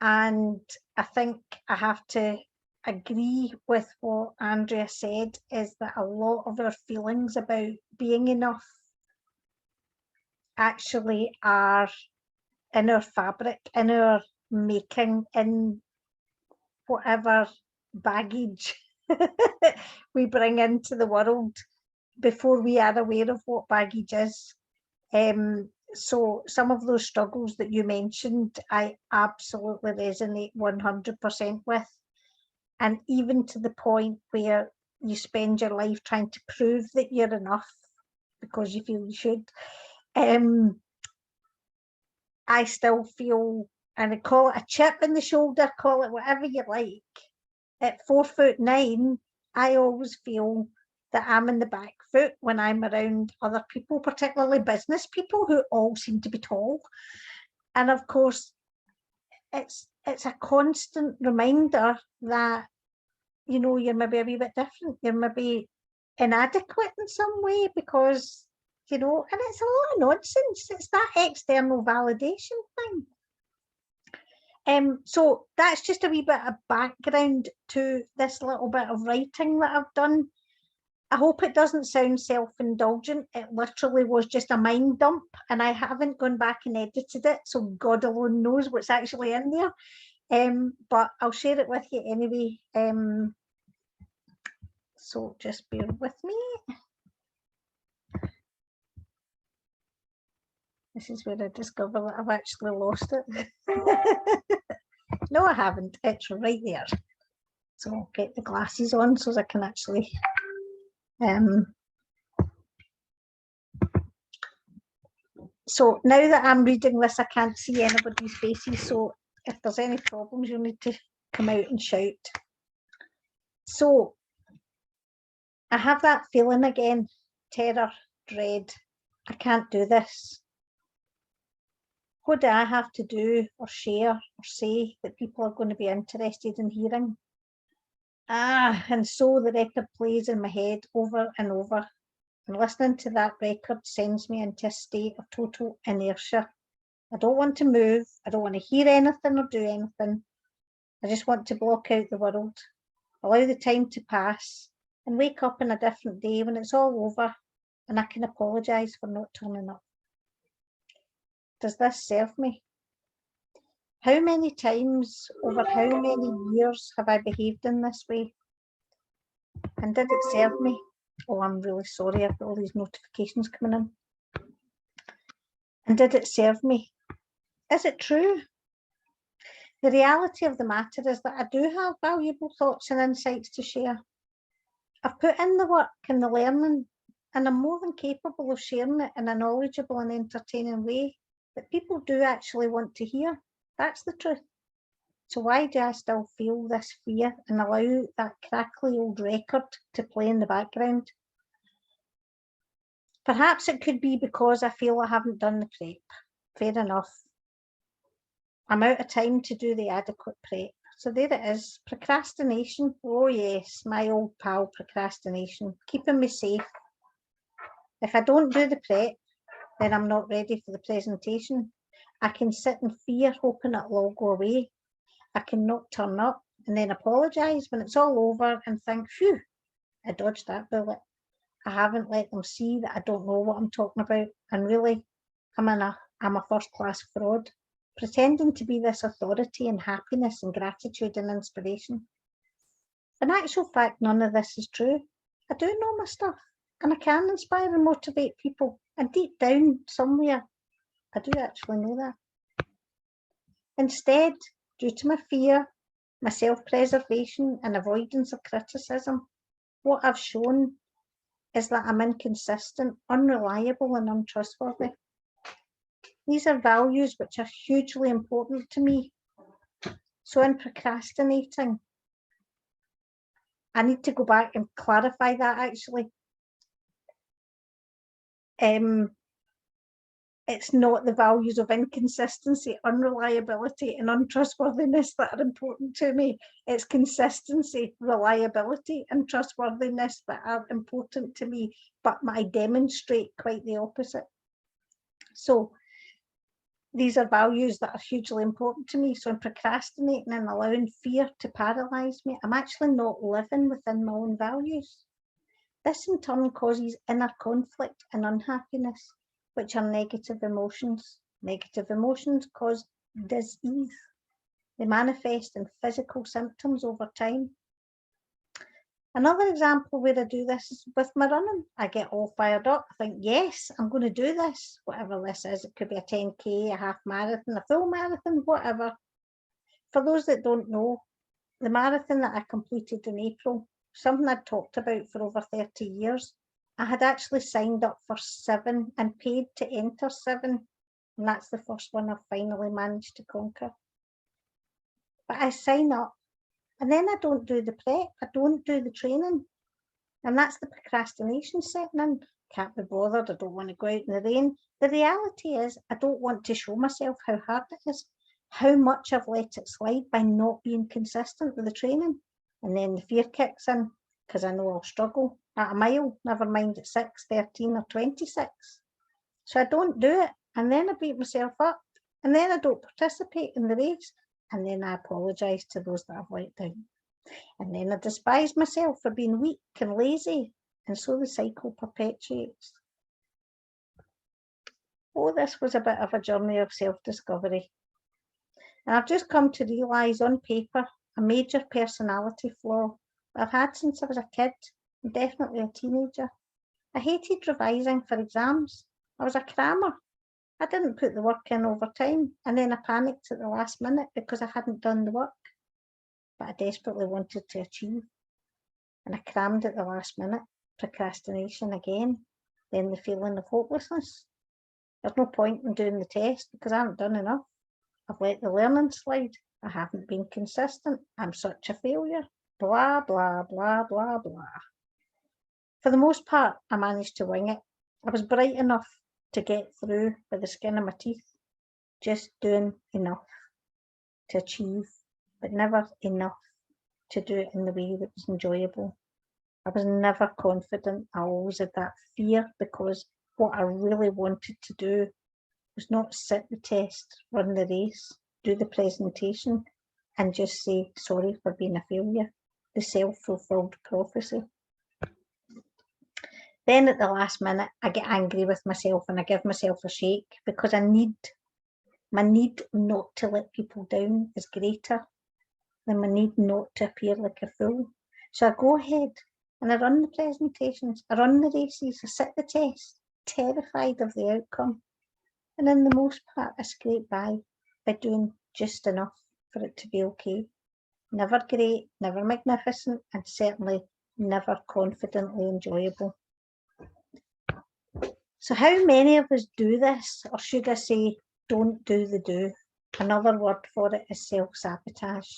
And I think I have to agree with what Andrea said, is that a lot of our feelings about being enough actually are in our fabric, in our making, in whatever baggage we bring into the world before we are aware of what baggage is. So some of those struggles that you mentioned, I absolutely resonate 100% with. And even to the point where you spend your life trying to prove that you're enough because you feel you should. I still feel, and I call it a chip in the shoulder, call it whatever you like, at 4'9", I always feel that I'm in the back foot when I'm around other people, particularly business people who all seem to be tall. And of course, it's a constant reminder that, you know, you're maybe a wee bit different. You're maybe inadequate in some way because, you know, and it's a lot of nonsense. It's that external validation thing. So that's just a wee bit of background to this little bit of writing that I've done. I hope it doesn't sound self-indulgent. It literally was just a mind dump, and I haven't gone back and edited it, so God alone knows what's actually in there. But I'll share it with you anyway. So just bear with me. This is where I discover that I've actually lost it. No, I haven't. It's right there. So I'll get the glasses on so I can actually so now that I'm reading this, I can't see anybody's faces, so if there's any problems, you'll need to come out and shout. So I have that feeling again, terror, dread. I can't do this. What do I have to do or share or say that people are going to be interested in hearing? And so the record plays in my head over and over, and listening to that record sends me into a state of total inertia. I don't want to move. I don't want to hear anything or do anything. I just want to block out the world, allow the time to pass, and wake up in a different day when it's all over and I can apologise for not turning up. Does this serve me? How many times over how many years have I behaved in this way? And did it serve me? Oh, I'm really sorry, I've got all these notifications coming in. And did it serve me? Is it true? The reality of the matter is that I do have valuable thoughts and insights to share. I've put in the work and the learning, and I'm more than capable of sharing it in a knowledgeable and entertaining way that people do actually want to hear. That's the truth. So why do I still feel this fear and allow that crackly old record to play in the background? Perhaps it could be because I feel I haven't done the prep. Fair enough. I'm out of time to do the adequate prep. So there it is, procrastination. Oh yes, my old pal procrastination, keeping me safe. If I don't do the prep, then I'm not ready for the presentation. I can sit in fear hoping it'll all go away. I can not turn up and then apologise when it's all over and think, phew, I dodged that bullet. I haven't let them see that I don't know what I'm talking about, and really, I'm a first-class fraud, pretending to be this authority and happiness and gratitude and inspiration. In actual fact, none of this is true. I do know my stuff, and I can inspire and motivate people, and deep down somewhere, I do actually know that. Instead, due to my fear, my self-preservation and avoidance of criticism, what I've shown is that I'm inconsistent, unreliable and untrustworthy. These are values which are hugely important to me. So in procrastinating, I need to go back and clarify that actually. It's not the values of inconsistency, unreliability and untrustworthiness that are important to me. It's consistency, reliability and trustworthiness that are important to me, but I demonstrate quite the opposite. So these are values that are hugely important to me. So in procrastinating and allowing fear to paralyse me, I'm actually not living within my own values. This in turn causes inner conflict and unhappiness, which are negative emotions. Negative emotions cause dis-ease. They manifest in physical symptoms over time. Another example where I do this is with my running. I get all fired up. I think, yes, I'm going to do this, whatever this is. It could be a 10K, a half marathon, a full marathon, whatever. For those that don't know, the marathon that I completed in April, something I'd talked about for over 30 years, I had actually signed up for 7 and paid to enter 7, and that's the first one I've finally managed to conquer. But I sign up And then I don't do the prep, I don't do the training. And that's the procrastination setting in. Can't be bothered, I don't want to go out in the rain. The reality is, I don't want to show myself how hard it is, how much I've let it slide by not being consistent with the training. And then the fear kicks in, because I know I'll struggle at a mile, never mind at 6, 13 or 26. So I don't do it, and then I beat myself up, and then I don't participate in the race, and then I apologise to those that I've let down. And then I despise myself for being weak and lazy, and so the cycle perpetuates. Oh, this was a bit of a journey of self-discovery. And I've just come to realise on paper a major personality flaw I've had since I was a kid, and definitely a teenager. I hated revising for exams. I was a crammer. I didn't put the work in over time, and then I panicked at the last minute because I hadn't done the work. But I desperately wanted to achieve, and I crammed at the last minute. Procrastination again, then the feeling of hopelessness. There's no point in doing the test because I haven't done enough. I've let the learning slide. I haven't been consistent. I'm such a failure. Blah, blah, blah, blah, blah. For the most part, I managed to wing it. I was bright enough to get through by the skin of my teeth, just doing enough to achieve, but never enough to do it in the way that was enjoyable. I was never confident. I always had that fear because what I really wanted to do was not sit the test, run the race, do the presentation, and just say sorry for being a failure. The self-fulfilled prophecy. Then at the last minute, I get angry with myself and I give myself a shake because my need not to let people down is greater than my need not to appear like a fool. So I go ahead and I run the presentations, I run the races, I sit the test, terrified of the outcome. And in the most part, I scrape by doing just enough for it to be okay. Never great, never magnificent, and certainly never confidently enjoyable. So how many of us do this, or should I say, don't do the do? Another word for it is self-sabotage.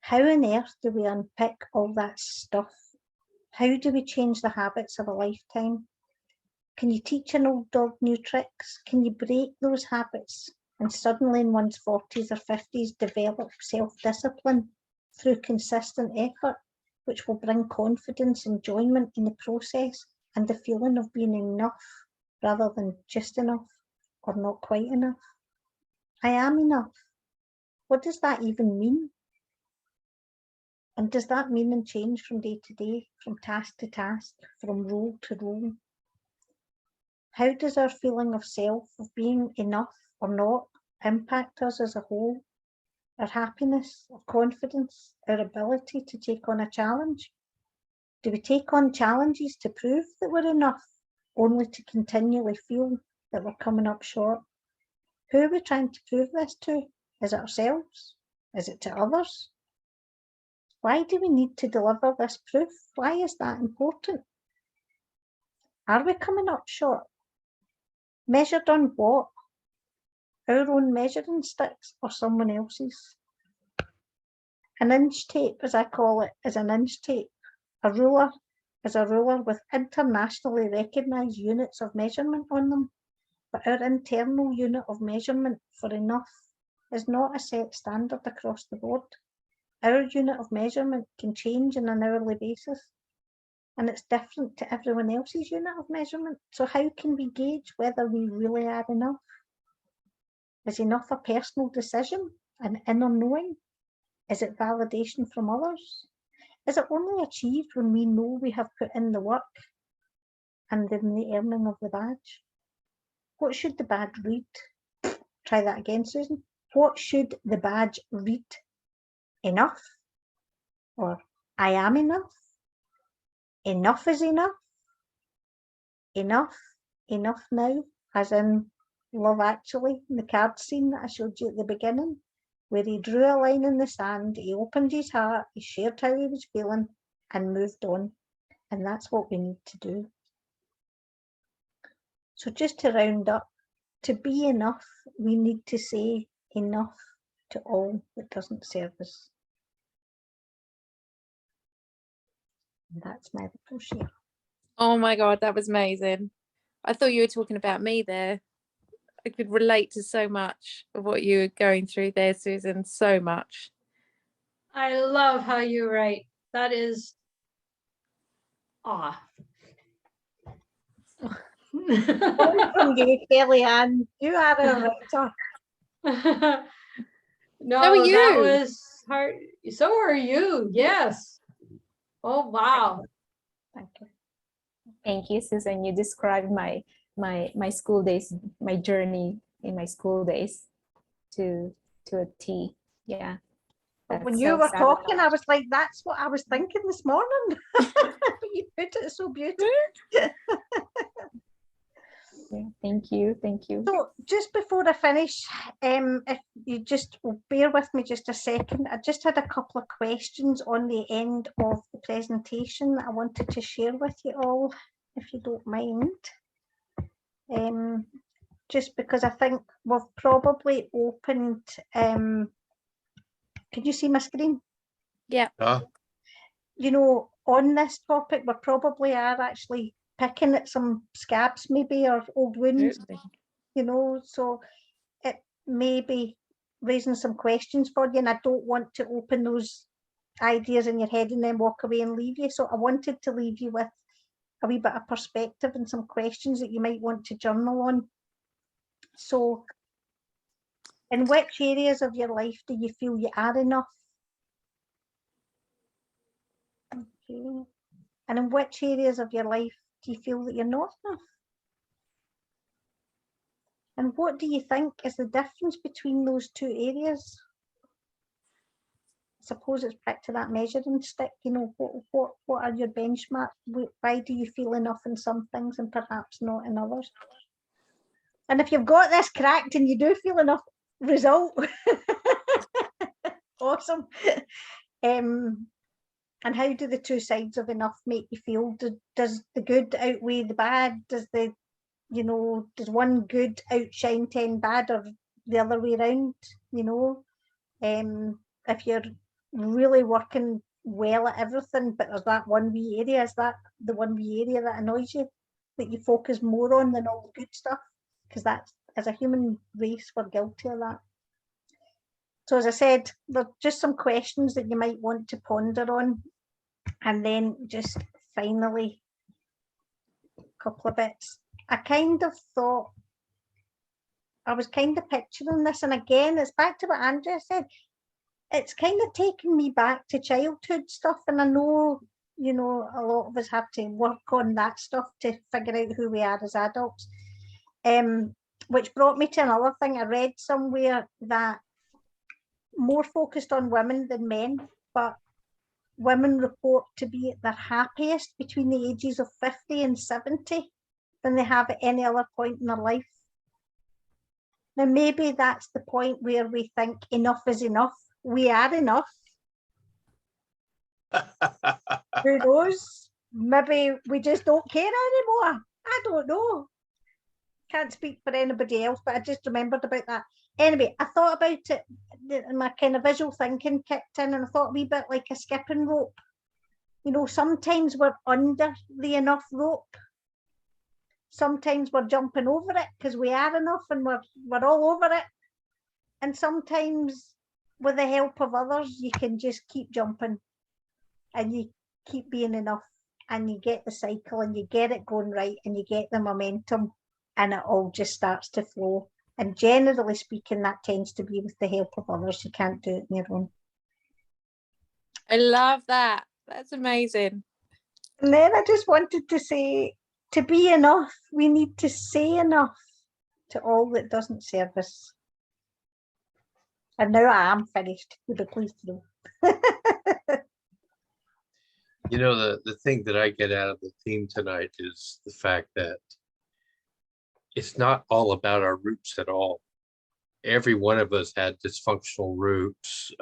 How on earth do we unpick all that stuff? How do we change the habits of a lifetime? Can you teach an old dog new tricks? Can you break those habits and suddenly in one's 40s or 50s develop self-discipline through consistent effort, which will bring confidence, enjoyment in the process, and the feeling of being enough rather than just enough or not quite enough? I am enough. What does that even mean? And does that mean and change from day to day, from task to task, from role to role? How does our feeling of self, of being enough or not, impact us as a whole? Our happiness, our confidence, our ability to take on a challenge? Do we take on challenges to prove that we're enough, only to continually feel that we're coming up short? Who are we trying to prove this to? Is it ourselves? Is it to others? Why do we need to deliver this proof? Why is that important? Are we coming up short? Measured on what? Our own measuring sticks or someone else's? An inch tape, as I call it, is an inch tape. A ruler is a ruler with internationally recognised units of measurement on them. But our internal unit of measurement for enough is not a set standard across the board. Our unit of measurement can change on an hourly basis, and it's different to everyone else's unit of measurement. So how can we gauge whether we really are enough? Is enough a personal decision, an inner knowing? Is it validation from others? Is it only achieved when we know we have put in the work and in the earning of the badge? What should the badge read? Try that again, Susan. What should the badge read? Enough? Or I am enough? Enough is enough? Enough? Enough now? As in Love Actually, the card scene that I showed you at the beginning, where he drew a line in the sand, he opened his heart, he shared how he was feeling and moved on. And that's what we need to do. So just to round up, to be enough, we need to say enough to all that doesn't serve us. And that's my little share. Oh my God, that was amazing. I thought you were talking about me there. I could relate to so much of what you were going through there, Susan, so much. I love how you write. That is From you, Kellyanne, you are a writer. No, So are that you. was hard. So are you. Yes. Oh, wow. Thank you. Thank you, Susan. You described my school days, my journey in my school days to a T. Yeah. But when That's you were talking, I self-sabotage. was like, that's what I was thinking this morning. You put it so beautifully. Yeah, thank you. Thank you. So just before I finish, if you just will bear with me just a second, I just had a couple of questions on the end of the presentation that I wanted to share with you all, if you don't mind. Just because I think we've probably opened, can you see my screen? Yeah. You know, on this topic, we probably are actually picking at some scabs maybe, or old wounds, you know, so it may be raising some questions for you, and I don't want to open those ideas in your head and then walk away and leave you. So I wanted to leave you with a wee bit of perspective and some questions that you might want to journal on. So in which areas of your life do you feel you are enough? Okay. And in which areas of your life do you feel that you're not enough? And what do you think is the difference between those two areas? I suppose it's back to that measuring stick, you know, what are your benchmarks? Why do you feel enough in some things and perhaps not in others? And if you've got this cracked and you do feel enough, result. Awesome. And how do the two sides of enough make you feel? Does the good outweigh the bad? Does the, you know, does one good outshine 10 bad, or the other way around? You know, if you're really working well at everything, but there's that one wee area, is that the one wee area that annoys you, that you focus more on than all the good stuff? Because that's, as a human race, we're guilty of that. So as I said, there's just some questions that you might want to ponder on. And then just finally, a couple of bits. I kind of thought, I was kind of picturing this, and again, it's back to what Andrea said. It's kind of taken me back to childhood stuff, and I know, you know, a lot of us have to work on that stuff to figure out who we are as adults. Which brought me to another thing. I read somewhere that more focused on women than men, but women report to be at their happiest between the ages of 50 and 70 than they have at any other point in their life. Now, maybe that's the point where we think enough is enough. We are enough. Who knows? Maybe we just don't care anymore. I don't know. Can't speak for anybody else, but I just remembered about that. Anyway, I thought about it, my kind of visual thinking kicked in, and I thought a wee bit like a skipping rope. You know, sometimes we're under the enough rope. Sometimes we're jumping over it because we are enough and we're all over it. And sometimes with the help of others, you can just keep jumping and you keep being enough, and you get the cycle and you get it going right and you get the momentum, and it all just starts to flow. And generally speaking, that tends to be with the help of others. You can't do it on your own. I love that. That's amazing. And then I just wanted to say, to be enough, we need to say enough to all that doesn't serve us. And now I am finished. You'll be pleased to know. You know, the thing that I get out of the theme tonight is the fact that it's not all about our roots at all. Every one of us had dysfunctional roots,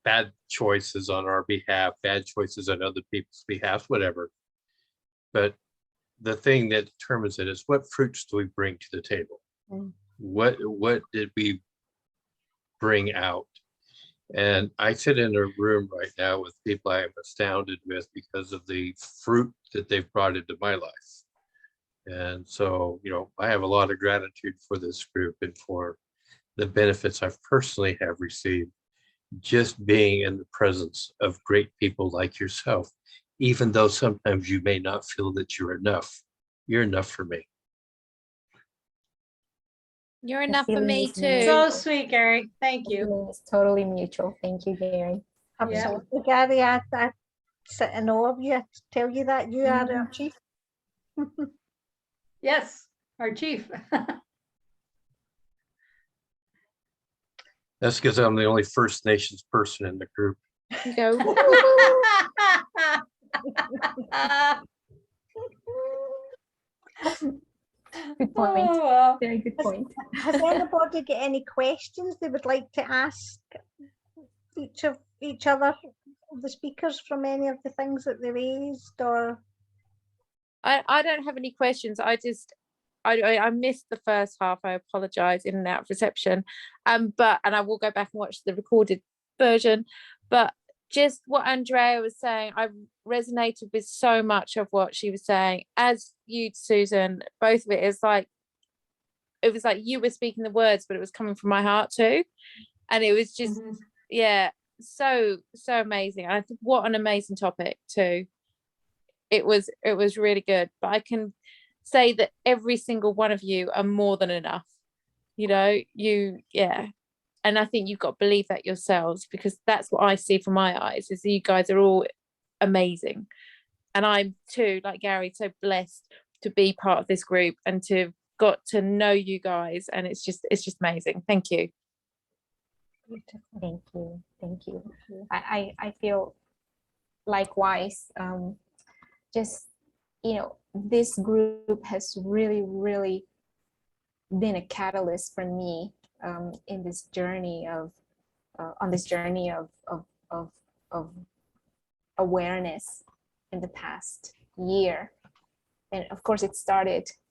bad choices on our behalf, bad choices on other people's behalf, whatever. But the thing that determines it is, what fruits do we bring to the table? What did we bring out? And I sit in a room right now with people I am astounded with because of the fruit that they've brought into my life. And so, I have a lot of gratitude for this group and for the benefits I've personally have received just being in the presence of great people like yourself, even though sometimes you may not feel that you're enough. You're enough for me. You're The enough for feeling me is too. So sweet, Gary. Thank The you. feeling is totally mutual. Thank you, Gary. Absolutely, Gary. I sit in awe of you. I tell you that you are our chief. Yes, our chief. That's because I'm the only First Nations person in the group. You go, Good point. Oh, well. Very good point. Has anybody got any questions they would like to ask each other of the speakers from any of the things that they raised? Or I don't have any questions. I missed the first half. I apologize, in and out of reception. And I will go back and watch the recorded version. But just what Andrea was saying, I resonated with so much of what she was saying. As you, Susan, both of it was like you were speaking the words, but it was coming from my heart too. And it was just, yeah, so amazing. I think what an amazing topic too. It was really good. But I can say that every single one of you are more than enough. And I think you've got to believe that yourselves, because that's what I see from my eyes, is you guys are all amazing. And I'm too, like Gary, so blessed to be part of this group and to got to know you guys, and it's just amazing. Thank you. Thank you. I feel likewise. Just this group has really been a catalyst for me in this journey of awareness in the past year. And of course, it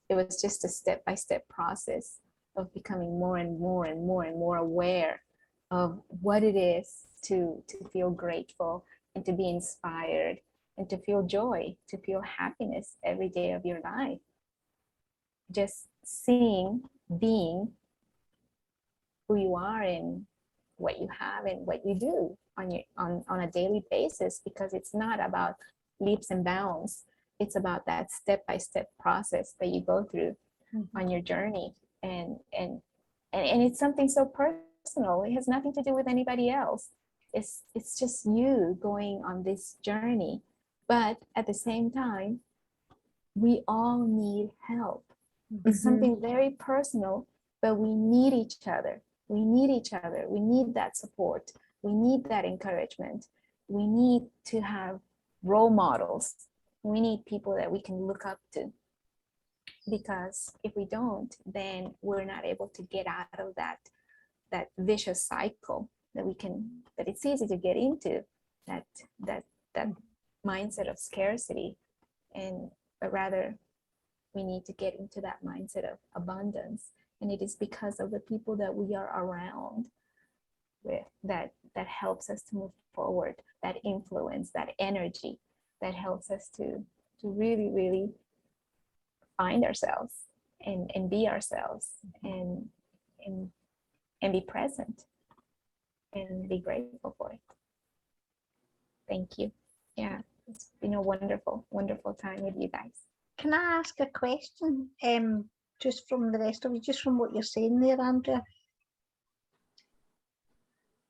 was just a step-by-step process of becoming more and more aware of what it is to feel grateful and to be inspired and to feel joy, to feel happiness every day of your life. Just being who you are and what you have and what you do on a daily basis, because it's not about leaps and bounds. It's about that step-by-step process that you go through on your journey. And it's something so personal. It has nothing to do with anybody else. It's just you going on this journey. But at the same time, we all need help. It's something very personal, but we need each other. We need that support. We need that encouragement. We need to have role models. We need people that we can look up to. Because if we don't, then we're not able to get out of that vicious cycle that it's easy to get into, that mindset of scarcity. But rather, we need to get into that mindset of abundance. And it is because of the people that we are around with that helps us to move forward, that influence, that energy that helps us to really find ourselves and be ourselves and be present and be grateful for it. Thank you. Yeah, it's been a wonderful time with you guys. can I ask a question? Just from the rest of you, just from what you're saying there, Andrea.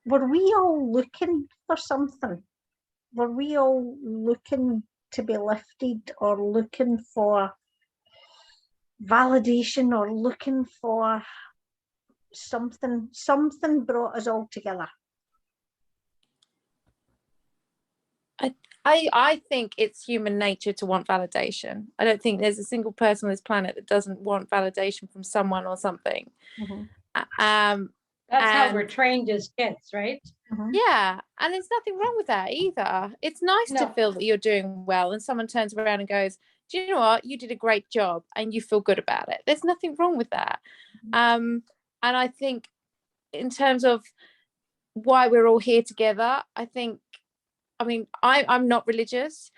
Were we all looking for something? Were we all looking to be lifted, or looking for validation, or looking for something? Something brought us all together. I think it's human nature to want validation. I don't think there's a single person on this planet that doesn't want validation from someone or something. That's how we're trained as kids, right? Yeah, and there's nothing wrong with that either. It's nice to feel that you're doing well and someone turns around and goes, do you know what, you did a great job, and you feel good about it. There's nothing wrong with that. And I think in terms of why we're all here together. I think, I mean, I'm not religious.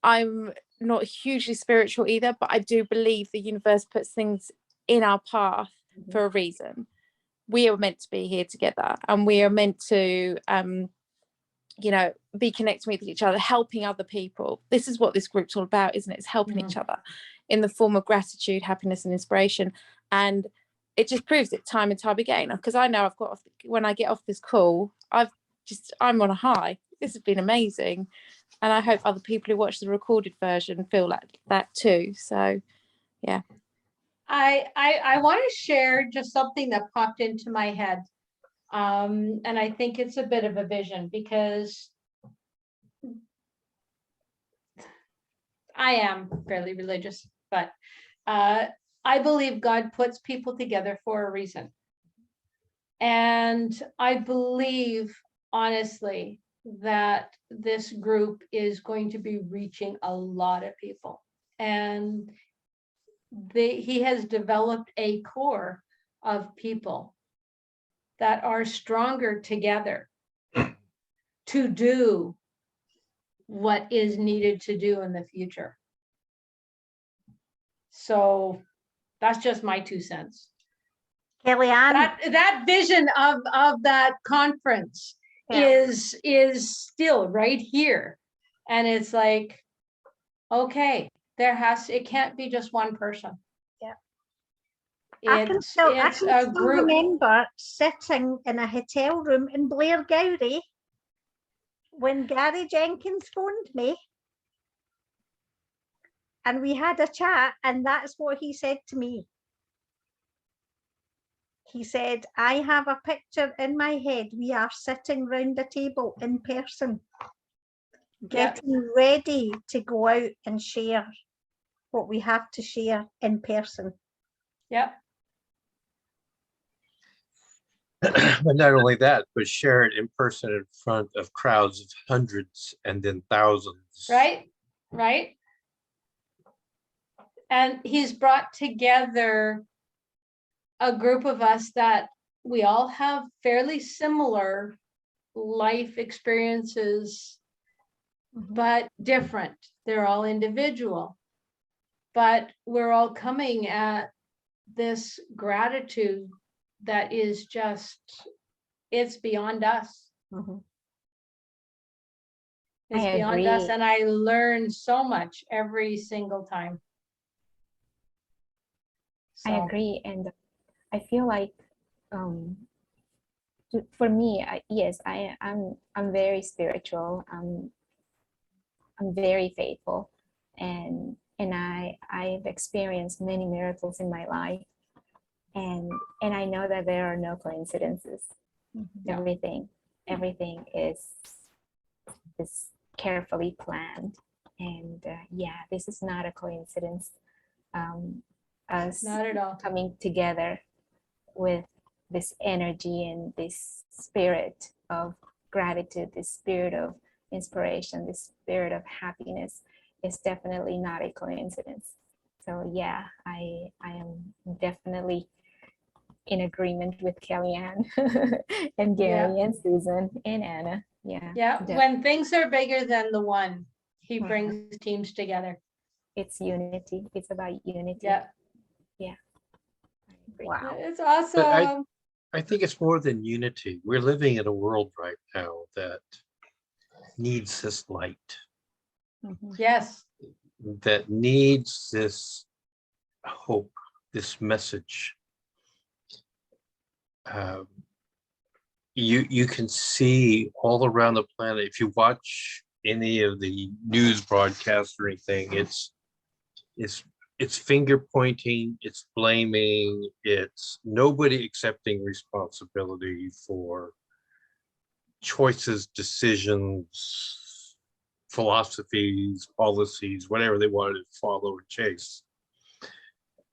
I'm not hugely spiritual either, but I do believe the universe puts things in our path for a reason. We are meant to be here together, and we are meant to, you know, be connecting with each other, helping other people. This is what this group's all about, isn't it? It's helping each other in the form of gratitude, happiness, and inspiration. And it just proves it time and time again. Because I know I've got, when I get off this call, I'm on a high. This has been amazing. And I hope other people who watch the recorded version feel like that too. So, yeah. I want to share just something that popped into my head. And I think it's a bit of a vision, because I am fairly religious, but I believe God puts people together for a reason. And I believe, honestly, that this group is going to be reaching a lot of people. And he has developed a core of people that are stronger together to do what is needed to do in the future. So that's just my 2 cents. Kellyanne, That vision of that conference is still right here. And it's like, okay, it can't be just one person. Yeah. It's I a can still group. remember sitting in a hotel room in Blairgowrie when Gary Jenkins phoned me, and we had a chat, and that's what he said to me. He said, I have a picture in my head. We are sitting round a table in person, getting ready to go out and share what we have to share in person. Yep. But not only that, but share it in person in front of crowds of hundreds and then thousands. Right. And he's brought together a group of us that we all have fairly similar life experiences, but different. They're all individual, but we're all coming at this gratitude that is just, it's beyond us. It's beyond us, and I learn so much every single time. So. I agree, and I feel like for me, yes, I'm very spiritual. I'm very faithful, and I've experienced many miracles in my life, and I know that there are no coincidences. Everything is carefully planned, and yeah, this is not a coincidence. Us Not at all coming together with this energy and this spirit of gratitude, this spirit of inspiration, this spirit of happiness is definitely not a coincidence. So yeah, I am definitely in agreement with Kellyanne and Gary and Susan and Anna. Yeah, when things are bigger than the one, he brings teams together. It's unity. It's about unity. Yeah. Wow. It's awesome. But I think it's more than unity. We're living in a world right now that needs this light. Yes. That needs this hope, this message. You can see all around the planet, if you watch any of the news broadcasts or anything, it's finger pointing, it's blaming, it's nobody accepting responsibility for choices, decisions, philosophies, policies, whatever they wanted to follow or chase.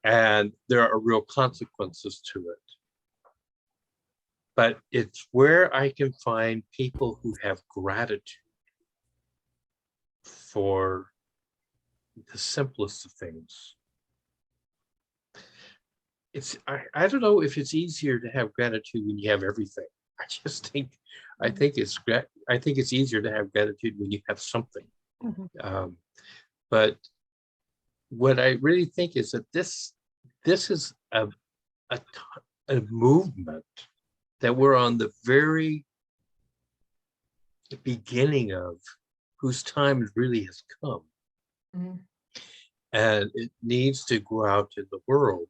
And there are real consequences to it. But it's where I can find people who have gratitude for the simplest of things. I don't know if it's easier to have gratitude when you have everything. I just think, I think it's easier to have gratitude when you have something. Mhm. But what I really think is that this is a movement that we're on the very beginning of, whose time really has come. Mhm. And it needs to go out to the world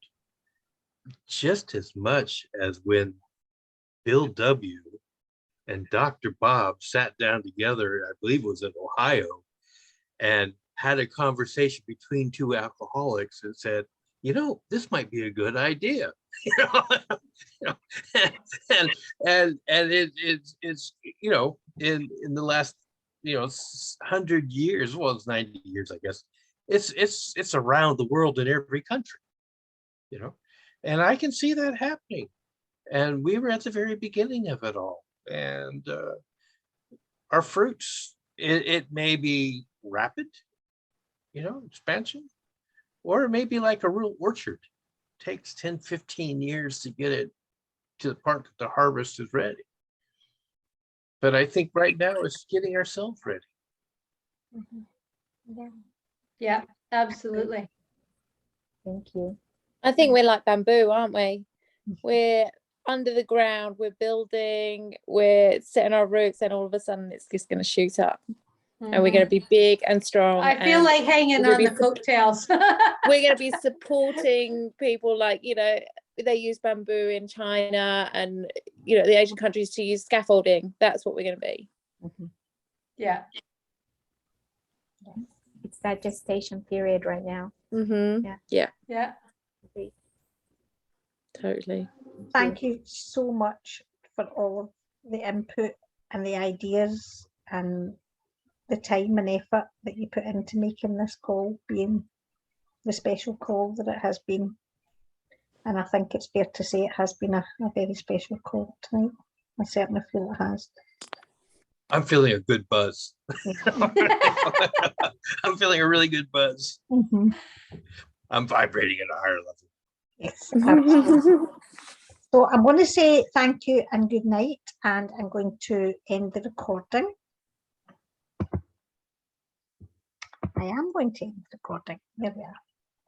just as much as when Bill W. and Dr. Bob sat down together, I believe it was in Ohio, and had a conversation between two alcoholics and said, you know, this might be a good idea. And it's you know, in the last 100 years, well, it's 90 years, I guess, it's around the world in every country, and I can see that happening. And we were at the very beginning of it all, and our fruits, it may be rapid, expansion, or it may be like a real orchard. It takes 10, 15 years to get it to the part that the harvest is ready. But I think right now it's getting ourselves ready. Yeah. Yeah, absolutely. Thank you. I think we're like bamboo, aren't we? We're under the ground, we're building, we're setting our roots, and all of a sudden it's just going to shoot up. And we're going to be big and strong. I feel like hanging on the coattails. We're going to be supporting people, like, they use bamboo in China and, the Asian countries to use scaffolding. That's what we're going to be. Yeah. It's that gestation period right now. Yeah. Totally. Thank you so much for all of the input and the ideas and the time and effort that you put into making this call being the special call that it has been. And I think it's fair to say it has been a very special call tonight. I certainly feel it has. I'm feeling a good buzz. I'm feeling a really good buzz. Mm-hmm. I'm vibrating at a higher level. Yes, absolutely. So I'm going to say thank you and good night, and I'm going to end the recording. I am going to end the recording. There we are.